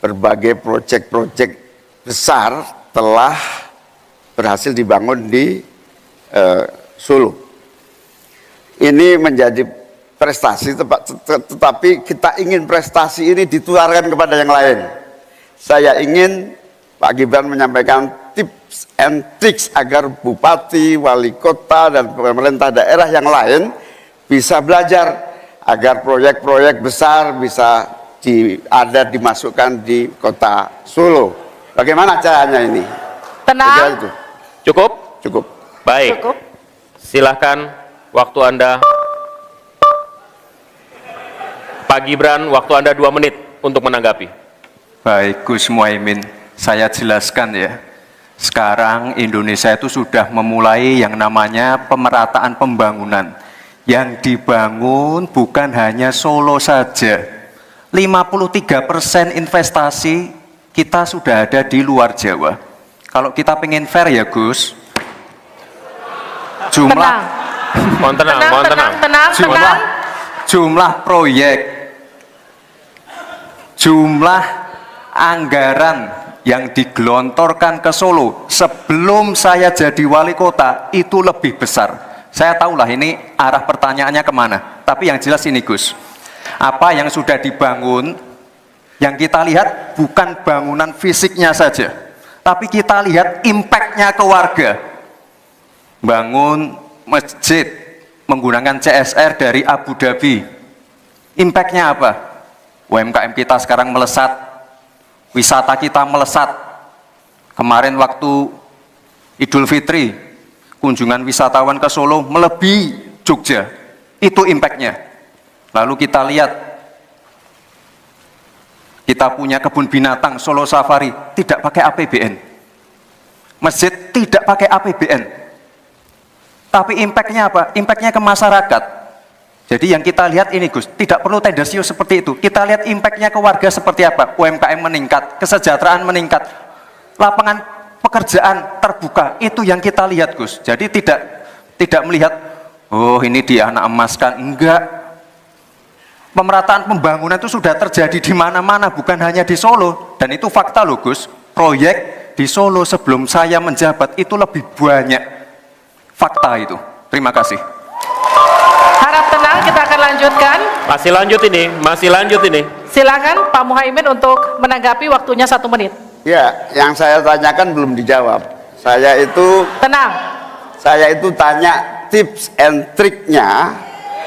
berbagai proyek-proyek besar telah berhasil dibangun di Solo. Ini menjadi prestasi, tetapi kita ingin prestasi ini ditularkan kepada yang lain. Saya ingin Pak Gibran menyampaikan tips and tricks agar bupati, wali kota, dan pemerintah daerah yang lain bisa belajar agar proyek-proyek besar bisa dimasukkan di kota Solo. Bagaimana caranya ini? Tenang. Itu. Cukup? Cukup. Baik. Cukup. Silahkan waktu Anda. Pak Gibran, waktu Anda 2 menit untuk menanggapi. Baik, Gus Muhaimin, saya jelaskan ya. Sekarang Indonesia itu sudah memulai yang namanya pemerataan pembangunan. Yang dibangun bukan hanya Solo saja. 53% investasi kita sudah ada di luar Jawa. Kalau kita pengen fair ya Gus, Tenang. Mohon tenang, mohon tenang. Jumlah proyek, jumlah anggaran yang digelontorkan ke Solo sebelum saya jadi wali kota itu lebih besar. Saya tahulah ini arah pertanyaannya kemana, tapi yang jelas ini Gus, apa yang sudah dibangun, yang kita lihat bukan bangunan fisiknya saja, tapi kita lihat impact-nya ke warga. Bangun masjid menggunakan CSR dari Abu Dhabi, impact-nya apa? UMKM kita sekarang melesat, wisata kita melesat. Kemarin waktu Idul Fitri, kunjungan wisatawan ke Solo melebihi Jogja, itu impact-nya. Lalu kita lihat, kita punya kebun binatang Solo Safari, tidak pakai APBN. Masjid tidak pakai APBN. Tapi impact-nya apa? Impact-nya ke masyarakat. Jadi yang kita lihat ini Gus, tidak perlu tendensius seperti itu. Kita lihat impact-nya ke warga seperti apa? UMKM meningkat, kesejahteraan meningkat, lapangan pekerjaan terbuka. Itu yang kita lihat Gus. Jadi tidak melihat, oh ini dia anak emaskan. Enggak. Pemerataan pembangunan itu sudah terjadi di mana-mana, bukan hanya di Solo. Dan itu fakta loh Gus. Proyek di Solo sebelum saya menjabat itu lebih banyak. Fakta itu. Terima kasih. Harap tenang, kita akan lanjutkan. Masih lanjut ini. Silakan Pak Muhaimin untuk menanggapi, waktunya 1 menit. Ya, yang saya tanyakan belum dijawab. Saya itu tanya tips and triknya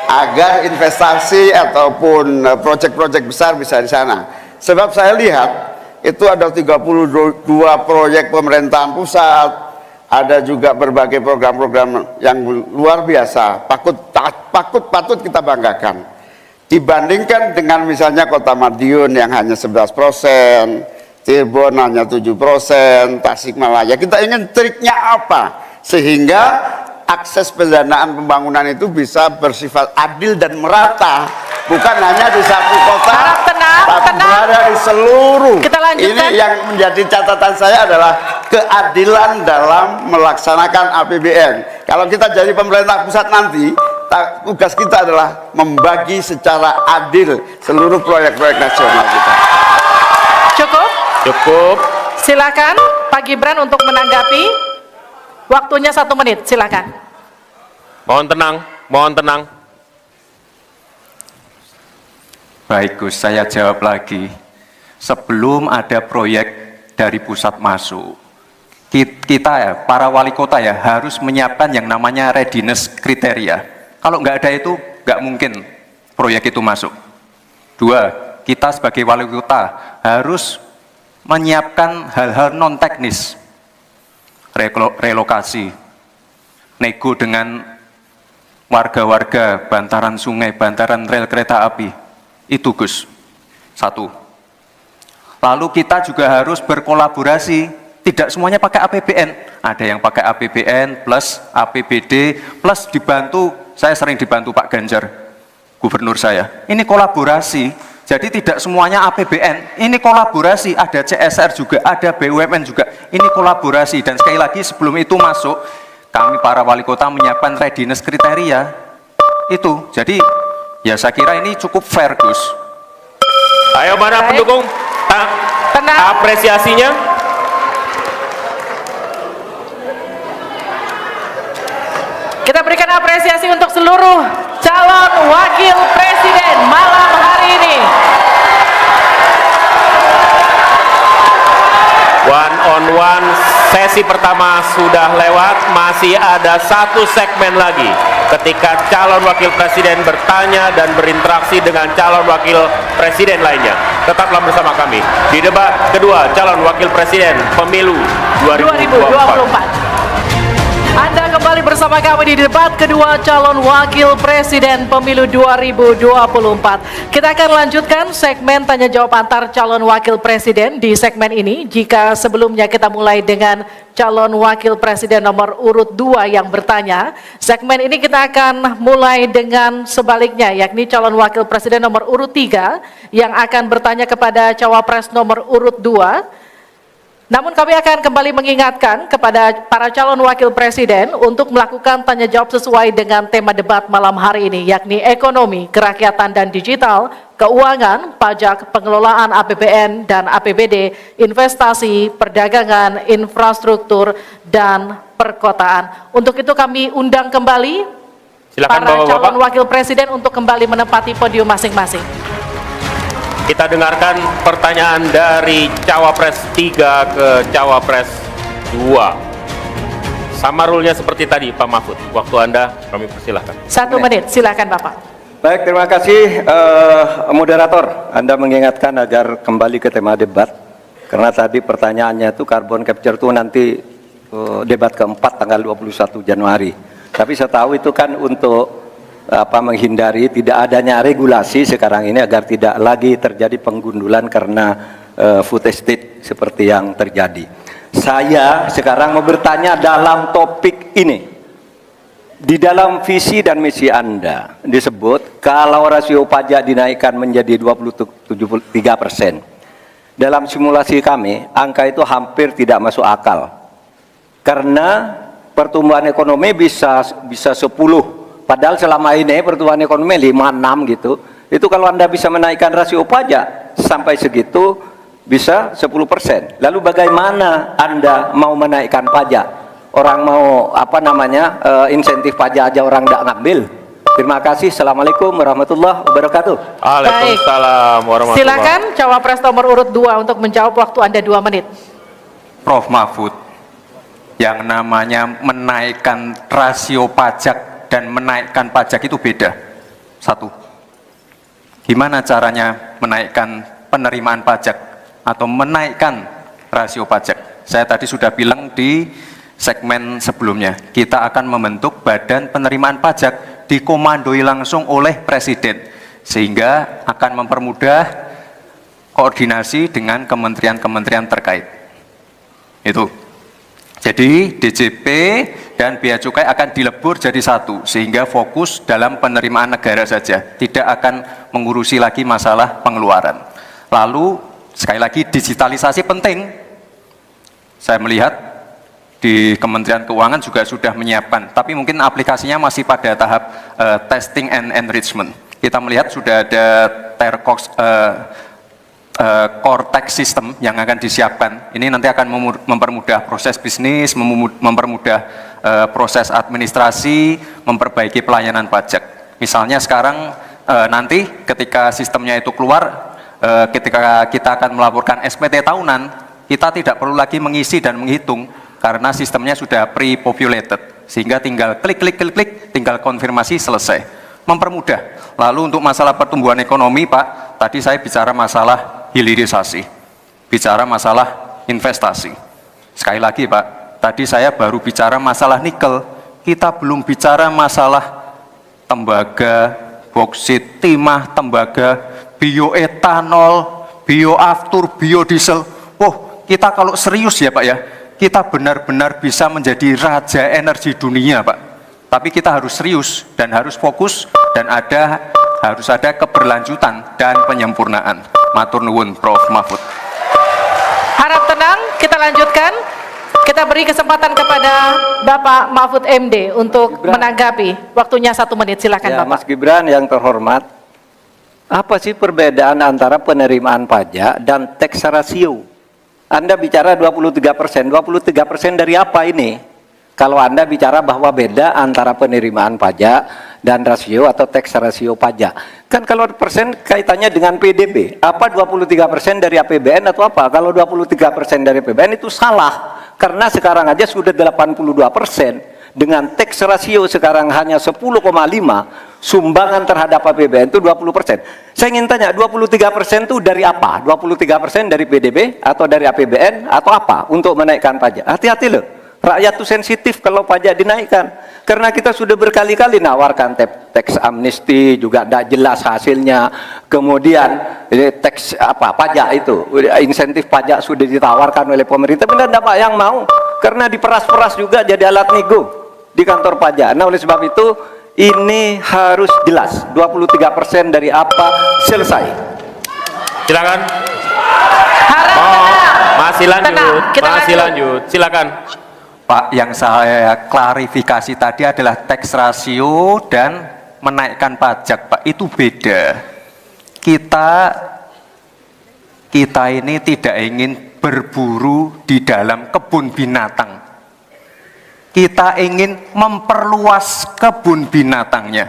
agar investasi ataupun proyek-proyek besar bisa di sana. Sebab saya lihat itu ada 32 proyek pemerintahan pusat, ada juga berbagai program-program yang luar biasa, patut kita banggakan. Dibandingkan dengan misalnya Kota Madiun yang hanya 11%, Cirebon hanya 7%, Tasikmalaya. Kita ingin triknya apa sehingga akses pendanaan pembangunan itu bisa bersifat adil dan merata, bukan hanya di satu kota, tapi berada di seluruh. Kita lanjutkan. Ini yang menjadi catatan saya adalah keadilan dalam melaksanakan APBN. Kalau kita jadi pemerintah pusat nanti, tugas kita adalah membagi secara adil seluruh proyek-proyek nasional kita. Cukup. Silakan Pak Gibran untuk menanggapi. Waktunya 1 menit, silakan. Mohon tenang, mohon tenang. Baik Gus, saya jawab lagi. Sebelum ada proyek dari pusat masuk, kita ya, para wali kota ya, harus menyiapkan yang namanya readiness kriteria. Kalau nggak ada itu, nggak mungkin proyek itu masuk. Dua, kita sebagai wali kota harus menyiapkan hal-hal non-teknis, relokasi, nego dengan warga-warga, bantaran sungai, bantaran rel kereta api. Itu Gus, satu. Lalu kita juga harus berkolaborasi, tidak semuanya pakai APBN. Ada yang pakai APBN plus APBD plus dibantu, saya sering dibantu Pak Ganjar, gubernur saya. Ini kolaborasi, jadi tidak semuanya APBN, ini kolaborasi, ada CSR juga, ada BUMN juga, ini kolaborasi. Dan sekali lagi sebelum itu masuk, kami para wali kota menyiapkan readiness kriteria, itu. Jadi ya saya kira ini cukup fair Gus. Ayo mana Baik. pendukung? Tenang. Apresiasinya. Kita berikan apresiasi untuk seluruh calon wakil presiden malam hari ini. One on one, sesi pertama sudah lewat, masih ada satu segmen lagi. Ketika calon wakil presiden bertanya dan berinteraksi dengan calon wakil presiden lainnya. Tetaplah bersama kami di debat kedua calon wakil presiden pemilu 2024. Anda kembali bersama kami di debat kedua calon wakil presiden pemilu 2024. Kita akan lanjutkan segmen tanya jawab antar calon wakil presiden di segmen ini. Jika sebelumnya kita mulai dengan calon wakil presiden nomor urut 2 yang bertanya, segmen ini kita akan mulai dengan sebaliknya, yakni calon wakil presiden nomor urut 3 yang akan bertanya kepada cawapres nomor urut 2. Namun kami akan kembali mengingatkan kepada para calon wakil presiden untuk melakukan tanya jawab sesuai dengan tema debat malam hari ini, yakni ekonomi, kerakyatan dan digital, keuangan, pajak, pengelolaan APBN dan APBD, investasi, perdagangan, infrastruktur, dan perkotaan. Untuk itu kami undang kembali Silakan para Bapak-bapak. calon wakil presiden untuk kembali menempati podium masing-masing. Kita dengarkan pertanyaan dari Cawapres 3 ke Cawapres 2. Sama rule-nya seperti tadi Pak Mahfud. Waktu Anda kami persilahkan. 1 menit, silakan Bapak. Baik, terima kasih moderator. Anda mengingatkan agar kembali ke tema debat. Karena tadi pertanyaannya itu carbon capture itu nanti debat keempat tanggal 21 Januari. Tapi saya tahu itu kan untuk menghindari tidak adanya regulasi sekarang ini agar tidak lagi terjadi penggundulan karena food estate seperti yang terjadi. Saya sekarang mau bertanya dalam topik ini. Di dalam visi dan misi Anda disebut kalau rasio pajak dinaikkan menjadi 23%. Dalam simulasi kami, angka itu hampir tidak masuk akal. Karena pertumbuhan ekonomi bisa 10. Padahal selama ini pertumbuhan ekonomi 5-6 gitu. Itu kalau Anda bisa menaikkan rasio pajak sampai segitu bisa 10%. Lalu bagaimana Anda mau menaikkan pajak? Orang mau insentif pajak aja orang tidak ngambil. Terima kasih. Assalamualaikum warahmatullahi wabarakatuh. Waalaikumsalam warahmatullahi wabarakatuh. Silakan cawapres nomor urut 2 untuk menjawab, waktu Anda 2 menit. Prof Mahfud, yang namanya menaikkan rasio pajak dan menaikkan pajak itu beda. Satu, gimana caranya menaikkan penerimaan pajak atau menaikkan rasio pajak? Saya tadi sudah bilang di segmen sebelumnya, kita akan membentuk badan penerimaan pajak dikomandoi langsung oleh Presiden, sehingga akan mempermudah koordinasi dengan kementerian-kementerian terkait. Itu. Jadi DJP dan Bea Cukai akan dilebur jadi satu, sehingga fokus dalam penerimaan negara saja, tidak akan mengurusi lagi masalah pengeluaran. Lalu sekali lagi digitalisasi penting. Saya melihat di Kementerian Keuangan juga sudah menyiapkan, tapi mungkin aplikasinya masih pada tahap testing and enrichment. Kita melihat sudah ada core tax system yang akan disiapkan. Ini nanti akan mempermudah proses bisnis, mempermudah proses administrasi, memperbaiki pelayanan pajak. Misalnya sekarang nanti ketika sistemnya itu keluar, ketika kita akan melaporkan SPT tahunan, kita tidak perlu lagi mengisi dan menghitung karena sistemnya sudah pre-populated, sehingga tinggal klik, tinggal konfirmasi, selesai. Mempermudah. Lalu untuk masalah pertumbuhan ekonomi, Pak, tadi saya bicara masalah hilirisasi, bicara masalah investasi. Sekali lagi, Pak, tadi saya baru bicara masalah nikel, kita belum bicara masalah tembaga, boksit, timah, tembaga, bioetanol, bioaftur, biodiesel. Oh, kita kalau serius ya Pak ya, kita benar-benar bisa menjadi raja energi dunia Pak. Tapi kita harus serius dan harus fokus dan harus ada keberlanjutan dan penyempurnaan. Matur nuwun Prof. Mahfud. Harap tenang, kita lanjutkan. Kita beri kesempatan kepada Bapak Mahfud MD untuk menanggapi. Waktunya 1 menit, silakan Ya, Bapak. Mas Gibran yang terhormat, apa sih perbedaan antara penerimaan pajak dan tax ratio? Anda bicara 23%, 23% dari apa ini? Kalau Anda bicara bahwa beda antara penerimaan pajak dan rasio atau tax ratio pajak. Kan kalau persen kaitannya dengan PDB, apa 23% dari APBN atau apa? Kalau 23% dari APBN itu salah. Karena sekarang aja sudah 82%, dengan tax ratio sekarang hanya 10,5, sumbangan terhadap APBN itu 20%. Saya ingin tanya, 23% itu dari apa? 23% dari PDB atau dari APBN atau apa untuk menaikkan pajak? Hati-hati loh. Rakyat itu sensitif kalau pajak dinaikkan. Karena kita sudah berkali-kali nawarkan tax amnesty, juga tidak jelas hasilnya. Kemudian tax pajak itu, insentif pajak sudah ditawarkan oleh pemerintah, benar tidak Pak yang mau? Karena diperas-peras juga jadi alat nego di kantor pajak. Nah oleh sebab itu ini harus jelas 23% dari apa, selesai. Silakan. Harap tenang. Masih lanjut. Tenang, kita Masih lanjut. Silakan. Pak, yang saya klarifikasi tadi adalah tax ratio dan menaikkan pajak, Pak. Itu beda. Kita ini tidak ingin berburu di dalam kebun binatang. Kita ingin memperluas kebun binatangnya.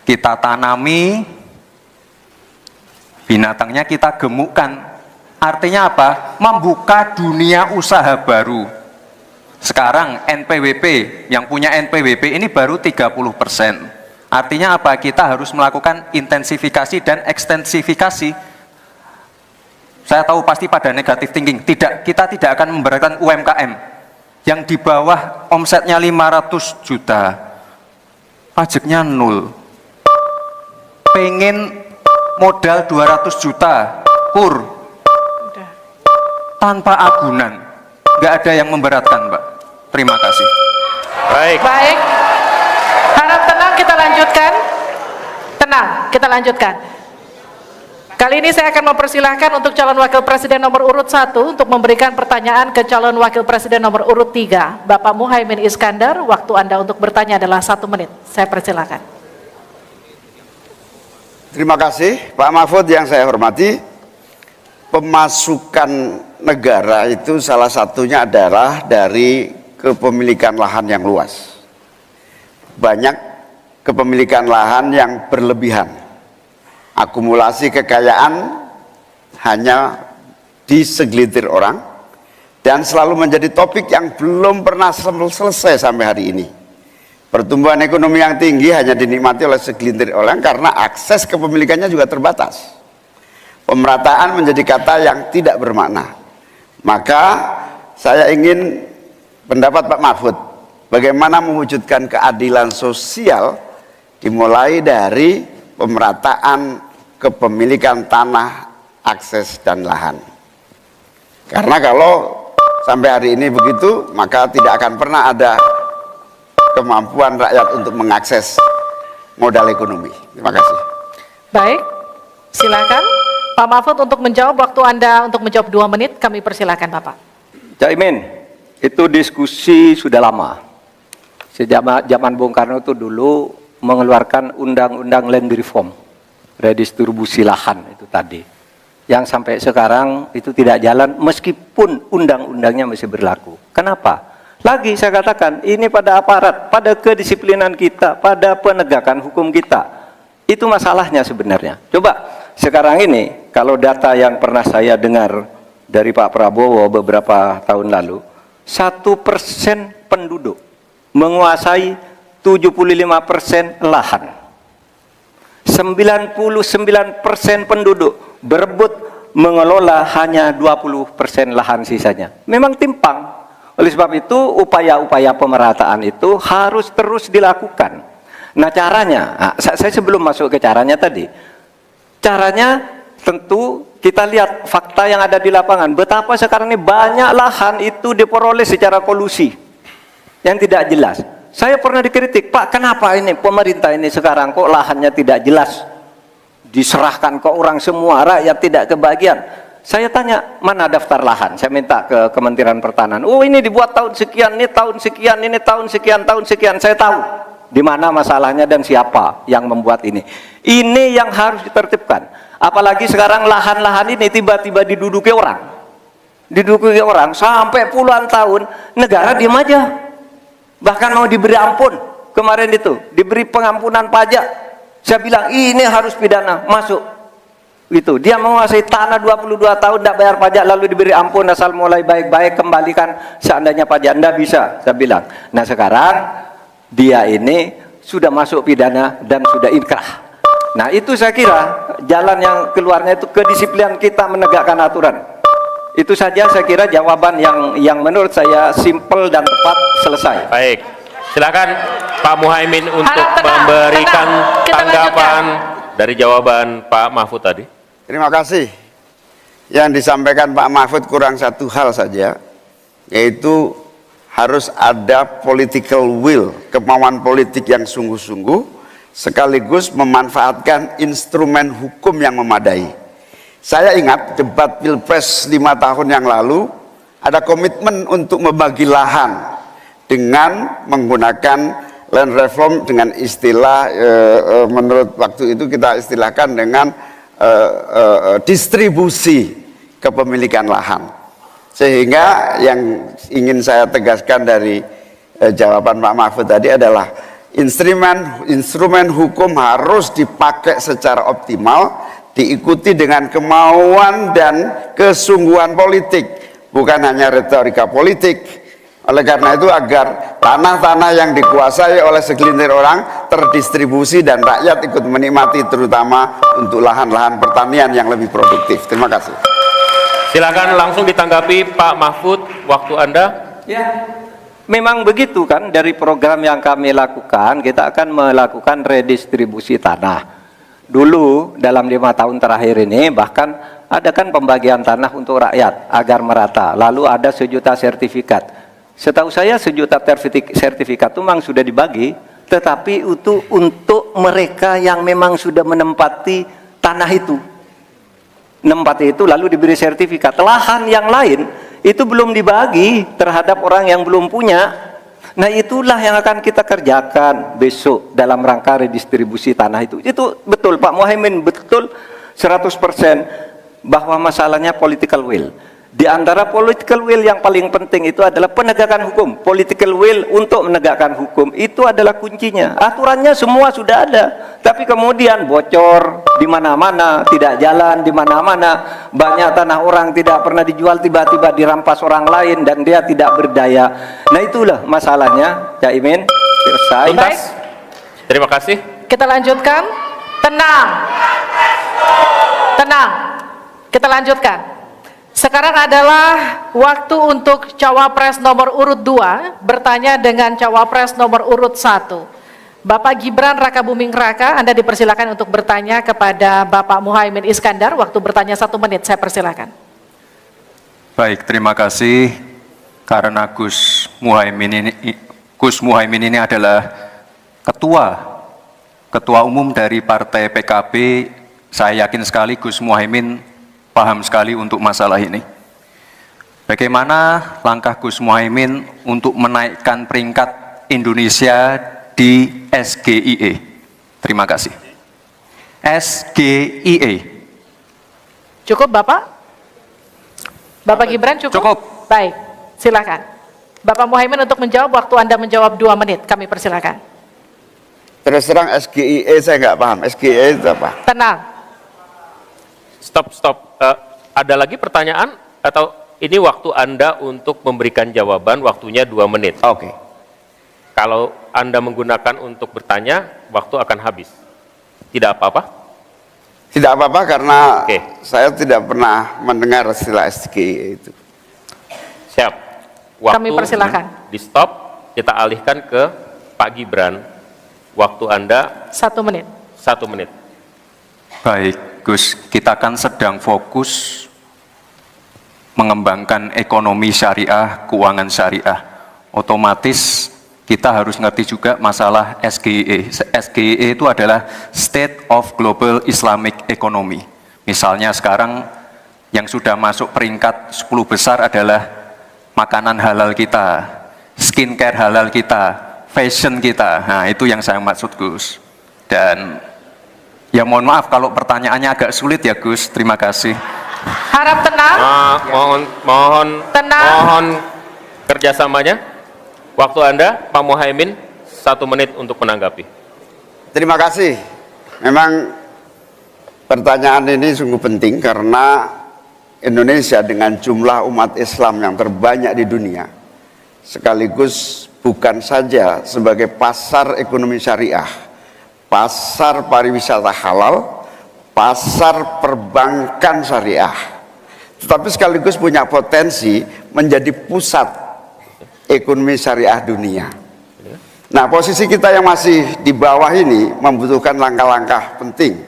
Kita tanami, binatangnya kita gemukkan. Artinya apa? Membuka dunia usaha baru. Sekarang NPWP, yang punya NPWP ini baru 30%. Artinya apa? Kita harus melakukan intensifikasi dan ekstensifikasi. Saya tahu pasti pada negatif thinking. Tidak, kita tidak akan memberatkan UMKM yang di bawah omsetnya 500 juta, pajaknya 0. Pengen modal 200 juta, tanpa agunan. Nggak ada yang memberatkan, Mbak. Terima kasih. Baik. Baik. Harap tenang, kita lanjutkan. Tenang, kita lanjutkan. Kali ini saya akan mempersilahkan untuk calon wakil presiden nomor urut 1 untuk memberikan pertanyaan ke calon wakil presiden nomor urut 3, Bapak Muhaimin Iskandar. Waktu Anda untuk bertanya adalah 1 menit. Saya persilahkan. Terima kasih Pak Mahfud yang saya hormati. Pemasukan negara itu salah satunya adalah dari kepemilikan lahan yang luas. Banyak kepemilikan lahan yang berlebihan. Akumulasi kekayaan hanya di segelintir orang dan selalu menjadi topik yang belum pernah selesai sampai hari ini. Pertumbuhan ekonomi yang tinggi hanya dinikmati oleh segelintir orang karena akses kepemilikannya juga terbatas. Pemerataan menjadi kata yang tidak bermakna. Maka saya ingin pendapat Pak Mahfud, bagaimana mewujudkan keadilan sosial dimulai dari pemerataan kepemilikan tanah, akses dan lahan. Karena kalau sampai hari ini begitu, maka tidak akan pernah ada kemampuan rakyat untuk mengakses modal ekonomi. Terima kasih. Baik, silakan Pak Mahfud untuk menjawab. Waktu Anda untuk menjawab 2 menit, kami persilakan Bapak. Caimin, itu diskusi sudah lama. Sejak zaman Bung Karno itu dulu mengeluarkan undang-undang land reform, redistribusi lahan itu tadi. Yang sampai sekarang itu tidak jalan meskipun undang-undangnya masih berlaku. Kenapa? Lagi saya katakan, ini pada aparat, pada kedisiplinan kita, pada penegakan hukum kita. Itu masalahnya sebenarnya. Coba sekarang ini, kalau data yang pernah saya dengar dari Pak Prabowo beberapa tahun lalu, 1% penduduk menguasai 75% lahan. 99% penduduk berebut mengelola hanya 20% lahan sisanya. Memang timpang. Oleh sebab itu, upaya-upaya pemerataan itu harus terus dilakukan. Nah caranya, saya sebelum masuk ke caranya tadi, caranya tentu kita lihat fakta yang ada di lapangan. Betapa sekarang ini banyak lahan itu diperoleh secara kolusi yang tidak jelas. Saya pernah dikritik, Pak, kenapa ini pemerintah ini sekarang kok lahannya tidak jelas, diserahkan ke orang semua, rakyat tidak kebagian. Saya tanya, mana daftar lahan? Saya minta ke Kementerian Pertanian. Oh, ini dibuat tahun sekian, ini tahun sekian, ini tahun sekian, tahun sekian. Saya tahu di mana masalahnya dan siapa yang membuat ini. Ini yang harus ditertibkan. Apalagi sekarang lahan-lahan ini tiba-tiba diduduki orang. Diduduki orang sampai puluhan tahun, negara diam aja. Bahkan mau diberi ampun. Kemarin itu, diberi pengampunan pajak. Saya bilang, ini harus pidana, masuk. Gitu. Dia menguasai tanah 22 tahun tidak bayar pajak lalu diberi ampun asal mulai baik-baik kembalikan seandainya pajak. Anda bisa, saya bilang. Nah sekarang dia ini sudah masuk pidana dan sudah inkrah. Nah itu saya kira jalan yang keluarnya itu kedisiplinan kita menegakkan aturan. Itu saja saya kira jawaban yang menurut saya simpel dan tepat. Selesai. Baik, silakan Pak Muhaimin untuk Harap tenang, memberikan tenang. Kita tanggapan dari jawaban Pak Mahfud tadi. Terima kasih. Yang disampaikan Pak Mahfud kurang satu hal saja, yaitu harus ada political will, kemauan politik yang sungguh-sungguh, sekaligus memanfaatkan instrumen hukum yang memadai. Saya ingat debat Pilpres 5 tahun yang lalu, ada komitmen untuk membagi lahan dengan menggunakan land reform dengan istilah, menurut waktu itu kita istilahkan dengan distribusi kepemilikan lahan. Sehingga yang ingin saya tegaskan dari jawaban Pak Mahfud tadi adalah instrumen hukum harus dipakai secara optimal, diikuti dengan kemauan dan kesungguhan politik, bukan hanya retorika politik. Oleh karena itu agar tanah-tanah yang dikuasai oleh segelintir orang terdistribusi dan rakyat ikut menikmati, terutama untuk lahan-lahan pertanian yang lebih produktif. Terima kasih. Silakan langsung ditanggapi Pak Mahfud, waktu Anda. Ya, memang begitu kan, dari program yang kami lakukan, kita akan melakukan redistribusi tanah. Dulu dalam 5 tahun terakhir ini bahkan ada kan pembagian tanah untuk rakyat agar merata. Lalu ada 1 juta sertifikat. Setahu saya 1 juta sertifikat itu memang sudah dibagi, tetapi itu untuk mereka yang memang sudah menempati tanah itu. Menempati itu lalu diberi sertifikat. Lahan yang lain itu belum dibagi terhadap orang yang belum punya. Nah itulah yang akan kita kerjakan besok dalam rangka redistribusi tanah itu. Itu betul Pak Muhaimin, betul 100% bahwa masalahnya political will. Di antara political will yang paling penting itu adalah penegakan hukum. Political will untuk menegakkan hukum itu adalah kuncinya. Aturannya semua sudah ada, tapi kemudian bocor di mana-mana, tidak jalan di mana-mana. Banyak tanah orang tidak pernah dijual, tiba-tiba dirampas orang lain dan dia tidak berdaya. Nah itulah masalahnya. Cak Imin, selesai. Tuntas. Terima kasih. Kita lanjutkan. Tenang. Tenang. Kita lanjutkan. Sekarang adalah waktu untuk Cawapres nomor urut 2 bertanya dengan Cawapres nomor urut 1. Bapak Gibran Rakabuming Raka, Anda dipersilakan untuk bertanya kepada Bapak Muhaimin Iskandar. Waktu bertanya 1 menit, saya persilakan. Baik, terima kasih. Karena Gus Muhaimin ini adalah ketua umum dari Partai PKB, saya yakin sekali Gus Muhaimin paham sekali untuk masalah ini. Bagaimana langkah Gus Muhaimin untuk menaikkan peringkat Indonesia di SGIE? Terima kasih. SGIE. Cukup Bapak? Bapak Gibran cukup? Cukup. Baik, silakan. Bapak Muhaimin untuk menjawab, waktu Anda menjawab 2 menit, kami persilakan. Terus terang SGIE saya nggak paham. SGIE itu apa? Tenang. Stop. Ada lagi pertanyaan atau ini waktu Anda untuk memberikan jawaban, waktunya 2 menit. Oke. Kalau Anda menggunakan untuk bertanya, waktu akan habis. Tidak apa-apa? Tidak apa-apa karena Oke. saya tidak pernah mendengar istilah SGIE itu. Siap. Kami persilahkan. Di stop, kita alihkan ke Pak Gibran. Waktu Anda 1 menit. 1 menit. Baik, Gus, kita kan sedang fokus mengembangkan ekonomi syariah, keuangan syariah. Otomatis kita harus ngerti juga masalah SGIE. SGIE itu adalah State of Global Islamic Economy. Misalnya sekarang yang sudah masuk peringkat 10 besar adalah makanan halal kita, skincare halal kita, fashion kita. Nah, itu yang saya maksud, Gus. Dan ya mohon maaf kalau pertanyaannya agak sulit ya, Gus. Terima kasih. Harap tenang. Tenang. Mohon kerjasamanya. Waktu Anda, Pak Muhaimin, 1 menit untuk menanggapi. Terima kasih. Memang pertanyaan ini sungguh penting karena Indonesia dengan jumlah umat Islam yang terbanyak di dunia, sekaligus bukan saja sebagai pasar ekonomi syariah, pasar pariwisata halal, pasar perbankan syariah, tetapi sekaligus punya potensi menjadi pusat ekonomi syariah dunia. Nah, posisi kita yang masih di bawah ini membutuhkan langkah-langkah penting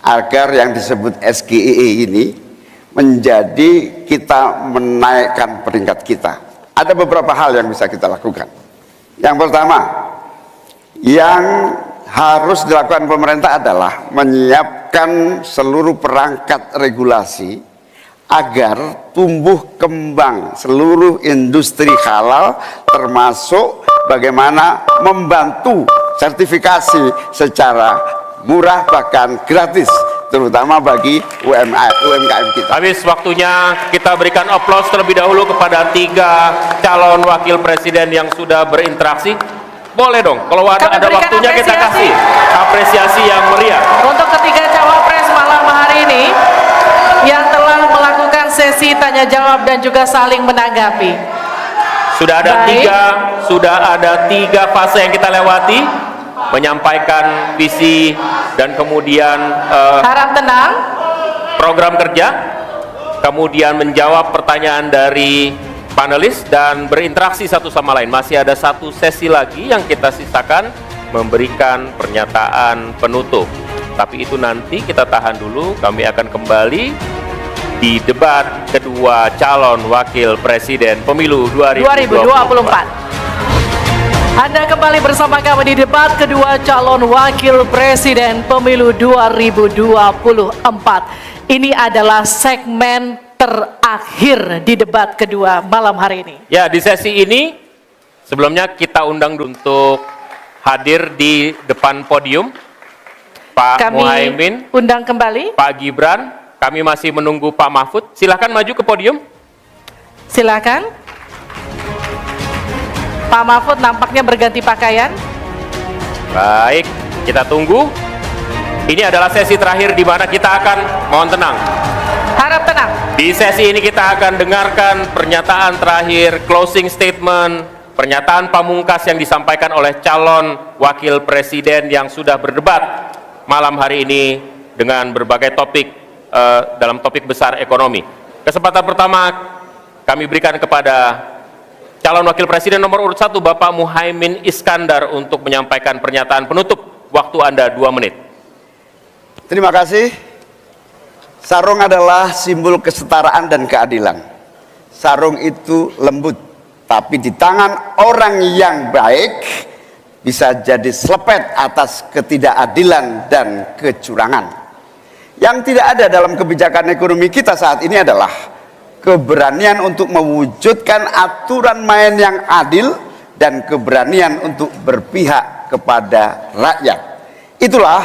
agar yang disebut SGIE ini menjadi kita menaikkan peringkat kita. Ada beberapa hal yang bisa kita lakukan. Yang pertama, yang harus dilakukan pemerintah adalah menyiapkan seluruh perangkat regulasi agar tumbuh kembang seluruh industri halal, termasuk bagaimana membantu sertifikasi secara murah bahkan gratis, terutama bagi UMKM kita. Habis waktunya, kita berikan aplaus terlebih dahulu kepada 3 calon wakil presiden yang sudah berinteraksi. Boleh dong, kalau ada Kami berikan waktunya kita apresiasi. kasih apresiasi yang meriah. Untuk ketiga cawapres malam hari ini yang telah melakukan sesi tanya jawab dan juga saling menanggapi. Sudah ada Baik. tiga fase yang kita lewati, menyampaikan visi dan kemudian Harap tenang. program kerja, kemudian menjawab pertanyaan dari panelis dan berinteraksi satu sama lain. Masih ada 1 sesi lagi yang kita sisakan, memberikan pernyataan penutup. Tapi itu nanti kita tahan dulu, kami akan kembali di debat kedua calon wakil presiden pemilu 2024. Anda kembali bersama kami di debat kedua calon wakil presiden pemilu 2024. Ini adalah segmen terakhir di debat kedua malam hari ini. Ya, di sesi ini sebelumnya kita undang untuk hadir di depan podium Pak Kami Muhaimin, undang kembali. Pak Gibran. Kami masih menunggu Pak Mahfud. Silahkan maju ke podium. Silakan. Pak Mahfud nampaknya berganti pakaian. Baik, kita tunggu. Ini adalah sesi terakhir di mana kita akan, mohon tenang. Harap tenang. Di sesi ini kita akan dengarkan pernyataan terakhir, closing statement, pernyataan pamungkas yang disampaikan oleh calon wakil presiden yang sudah berdebat malam hari ini dengan berbagai topik dalam topik besar ekonomi. Kesempatan pertama kami berikan kepada calon wakil presiden nomor urut 1 Bapak Muhaimin Iskandar untuk menyampaikan pernyataan penutup. Waktu Anda 2 menit. Terima kasih. Sarung adalah simbol kesetaraan dan keadilan. Sarung itu lembut, tapi di tangan orang yang baik bisa jadi selepet atas ketidakadilan dan kecurangan. Yang tidak ada dalam kebijakan ekonomi kita saat ini adalah keberanian untuk mewujudkan aturan main yang adil dan keberanian untuk berpihak kepada rakyat. Itulah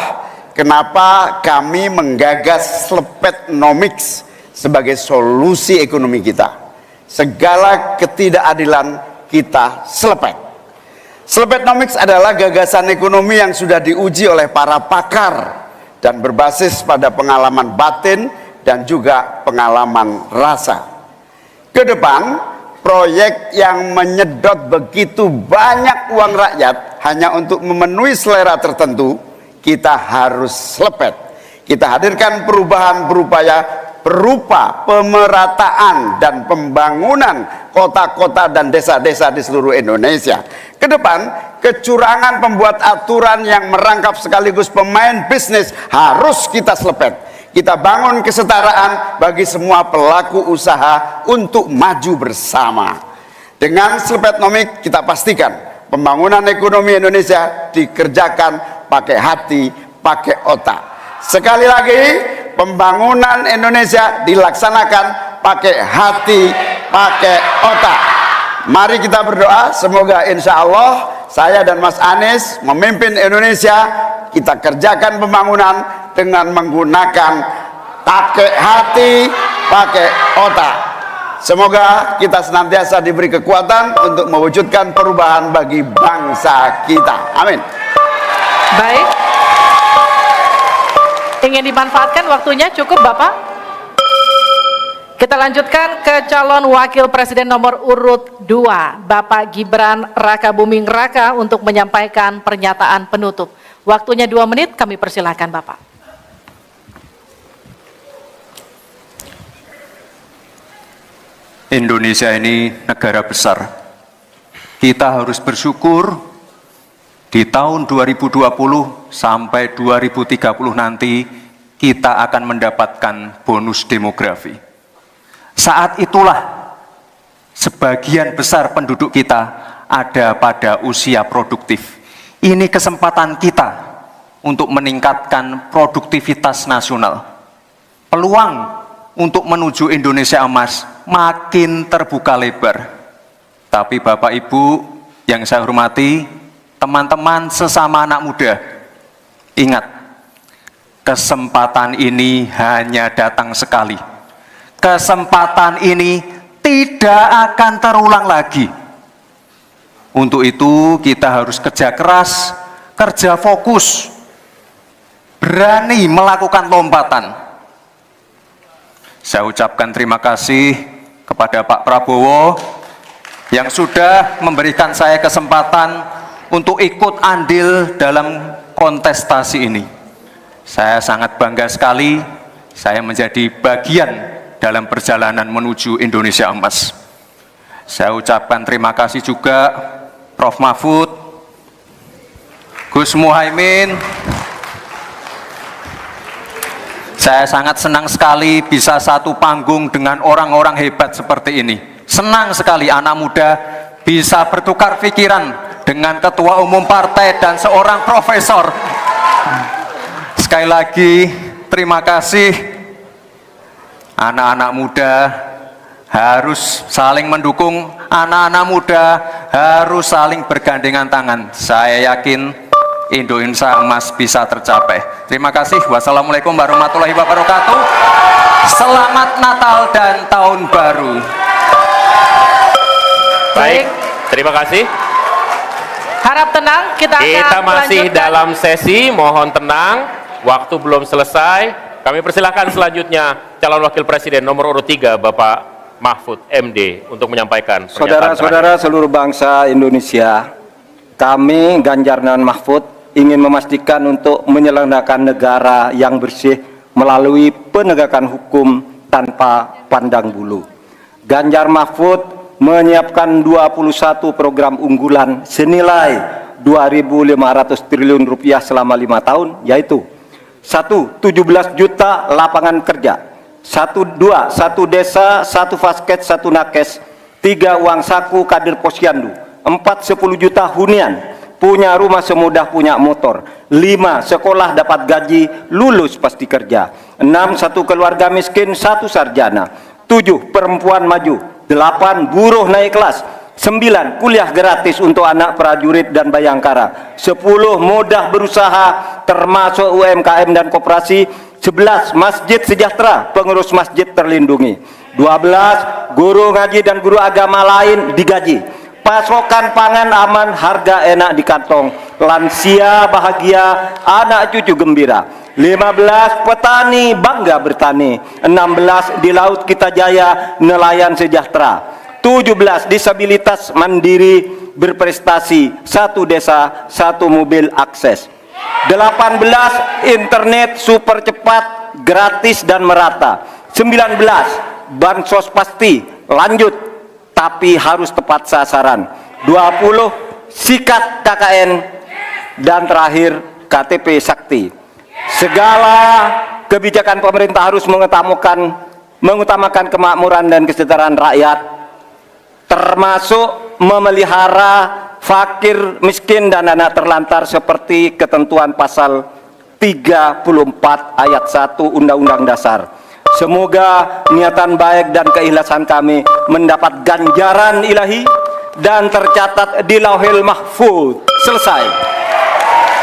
kenapa kami menggagas Slepetnomics sebagai solusi ekonomi kita. Segala ketidakadilan kita selepet. Selepetnomics adalah gagasan ekonomi yang sudah diuji oleh para pakar dan berbasis pada pengalaman batin dan juga pengalaman rasa. Ke depan, proyek yang menyedot begitu banyak uang rakyat hanya untuk memenuhi selera tertentu, kita harus selepet. Kita hadirkan perubahan berupa pemerataan dan pembangunan kota-kota dan desa-desa di seluruh Indonesia. Ke depan, kecurangan pembuat aturan yang merangkap sekaligus pemain bisnis harus kita selepet. Kita bangun kesetaraan bagi semua pelaku usaha untuk maju bersama. Dengan Selepetnomics kita pastikan pembangunan ekonomi Indonesia dikerjakan pakai hati, pakai otak. Sekali lagi, pembangunan Indonesia dilaksanakan pakai hati, pakai otak. Mari kita berdoa, semoga insya Allah saya dan Mas Anies memimpin Indonesia, kita kerjakan pembangunan dengan menggunakan pakai hati, pakai otak. Semoga kita senantiasa diberi kekuatan untuk mewujudkan perubahan bagi bangsa kita. Amin. Baik. Ingin dimanfaatkan waktunya cukup Bapak? Kita lanjutkan ke calon wakil presiden nomor urut 2, Bapak Gibran Rakabuming Raka untuk menyampaikan pernyataan penutup. Waktunya 2 menit, kami persilahkan Bapak. Indonesia ini negara besar. Kita harus bersyukur di tahun 2020 sampai 2030 nanti kita akan mendapatkan bonus demografi. Saat itulah sebagian besar penduduk kita ada pada usia produktif. Ini kesempatan kita untuk meningkatkan produktivitas nasional. Peluang untuk menuju Indonesia emas makin terbuka lebar. Tapi Bapak Ibu yang saya hormati, teman-teman sesama anak muda, ingat, kesempatan ini hanya datang sekali. Kesempatan ini tidak akan terulang lagi. Untuk itu kita harus kerja keras, kerja fokus, berani melakukan lompatan. Saya ucapkan terima kasih kepada Pak Prabowo yang sudah memberikan saya kesempatan untuk ikut andil dalam kontestasi ini. Saya sangat bangga sekali saya menjadi bagian dalam perjalanan menuju Indonesia emas. Saya ucapkan terima kasih juga Prof. Mahfud, Gus Muhaimin. Saya sangat senang sekali bisa satu panggung dengan orang-orang hebat seperti ini. Senang sekali anak muda bisa bertukar pikiran dengan ketua umum partai dan seorang profesor. Sekali lagi terima kasih. Anak-anak muda harus saling mendukung, anak-anak muda harus saling bergandengan tangan. Saya yakin Indonesia emas bisa tercapai. Terima kasih. Wassalamualaikum warahmatullahi wabarakatuh. Selamat Natal dan Tahun Baru. Baik, terima kasih. Harap tenang, kita masih melanjutkan. dalam sesi, mohon tenang, waktu belum selesai. Kami persilahkan selanjutnya calon wakil presiden nomor urut 3 Bapak Mahfud MD untuk menyampaikan pernyataan Saudara-saudara seluruh bangsa Indonesia, kami Ganjar dan Mahfud ingin memastikan untuk menyelenggarakan negara yang bersih melalui penegakan hukum tanpa pandang bulu. Ganjar Mahfud menyiapkan 21 program unggulan senilai 2.500 triliun rupiah selama 5 tahun, yaitu 1. 17 juta lapangan kerja, 1 desa, 1 fasket, 1 nakes, 3 uang saku kader posyandu, 4 10 juta hunian, punya rumah semudah punya motor, 5 sekolah dapat gaji, lulus pasti kerja, 6 1 keluarga miskin, 1 sarjana, 7 perempuan maju, 8 buruh naik kelas, 9 kuliah gratis untuk anak prajurit dan bayangkara, 10 mudah berusaha termasuk UMKM dan koperasi, 11 masjid sejahtera, pengurus masjid terlindungi, 12 guru ngaji dan guru agama lain digaji, pasokan pangan aman, harga enak di kantong, lansia bahagia, anak cucu gembira. 15 petani bangga bertani, 16 di laut kita jaya, nelayan sejahtera. 17 disabilitas mandiri berprestasi, 1 desa 1 mobil akses. 18 internet super cepat, gratis dan merata. 19 bansos pasti lanjut tapi harus tepat sasaran. 20 sikat KKN, dan terakhir KTP Sakti. Segala kebijakan pemerintah harus mengutamakan kemakmuran dan kesejahteraan rakyat, termasuk memelihara fakir, miskin, dan anak terlantar seperti ketentuan pasal 34 ayat 1 Undang-Undang Dasar. Semoga niatan baik dan keikhlasan kami mendapat ganjaran ilahi dan tercatat di Lauhil Mahfuz. Selesai.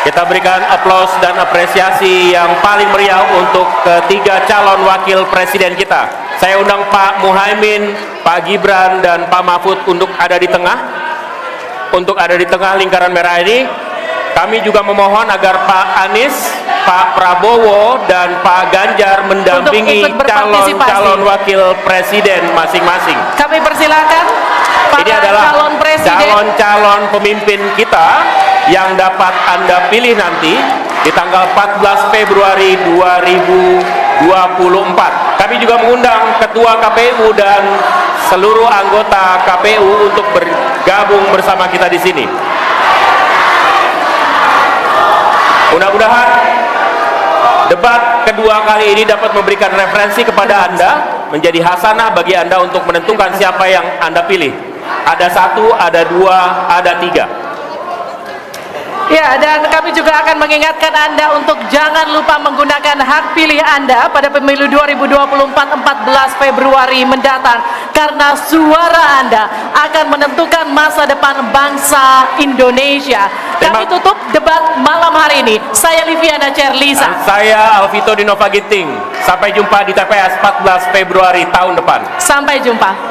Kita berikan aplaus dan apresiasi yang paling meriah untuk ketiga calon wakil presiden kita. Saya undang Pak Muhaimin, Pak Gibran, dan Pak Mahfud untuk ada di tengah. Untuk ada di tengah lingkaran merah ini. Kami juga memohon agar Pak Anies, Pak Prabowo, dan Pak Ganjar mendampingi calon wakil presiden masing-masing. Kami persilakan para Ini adalah calon presiden. calon pemimpin kita yang dapat Anda pilih nanti di tanggal 14 Februari 2024. Kami juga mengundang Ketua KPU dan seluruh anggota KPU untuk bergabung bersama kita di sini. Mudah-mudahan debat kedua kali ini dapat memberikan referensi kepada Anda, menjadi hasanah bagi Anda untuk menentukan siapa yang Anda pilih. Ada 1, ada 2, ada 3. Ya, dan kami juga akan mengingatkan Anda untuk jangan lupa menggunakan hak pilih Anda pada pemilu 2024 14 Februari mendatang, karena suara Anda akan menentukan masa depan bangsa Indonesia. Kami tutup debat malam hari ini. Saya Liviana Cerlisa. Dan saya Alvito Dinova Ginting. Sampai jumpa di TPS 14 Februari tahun depan. Sampai jumpa.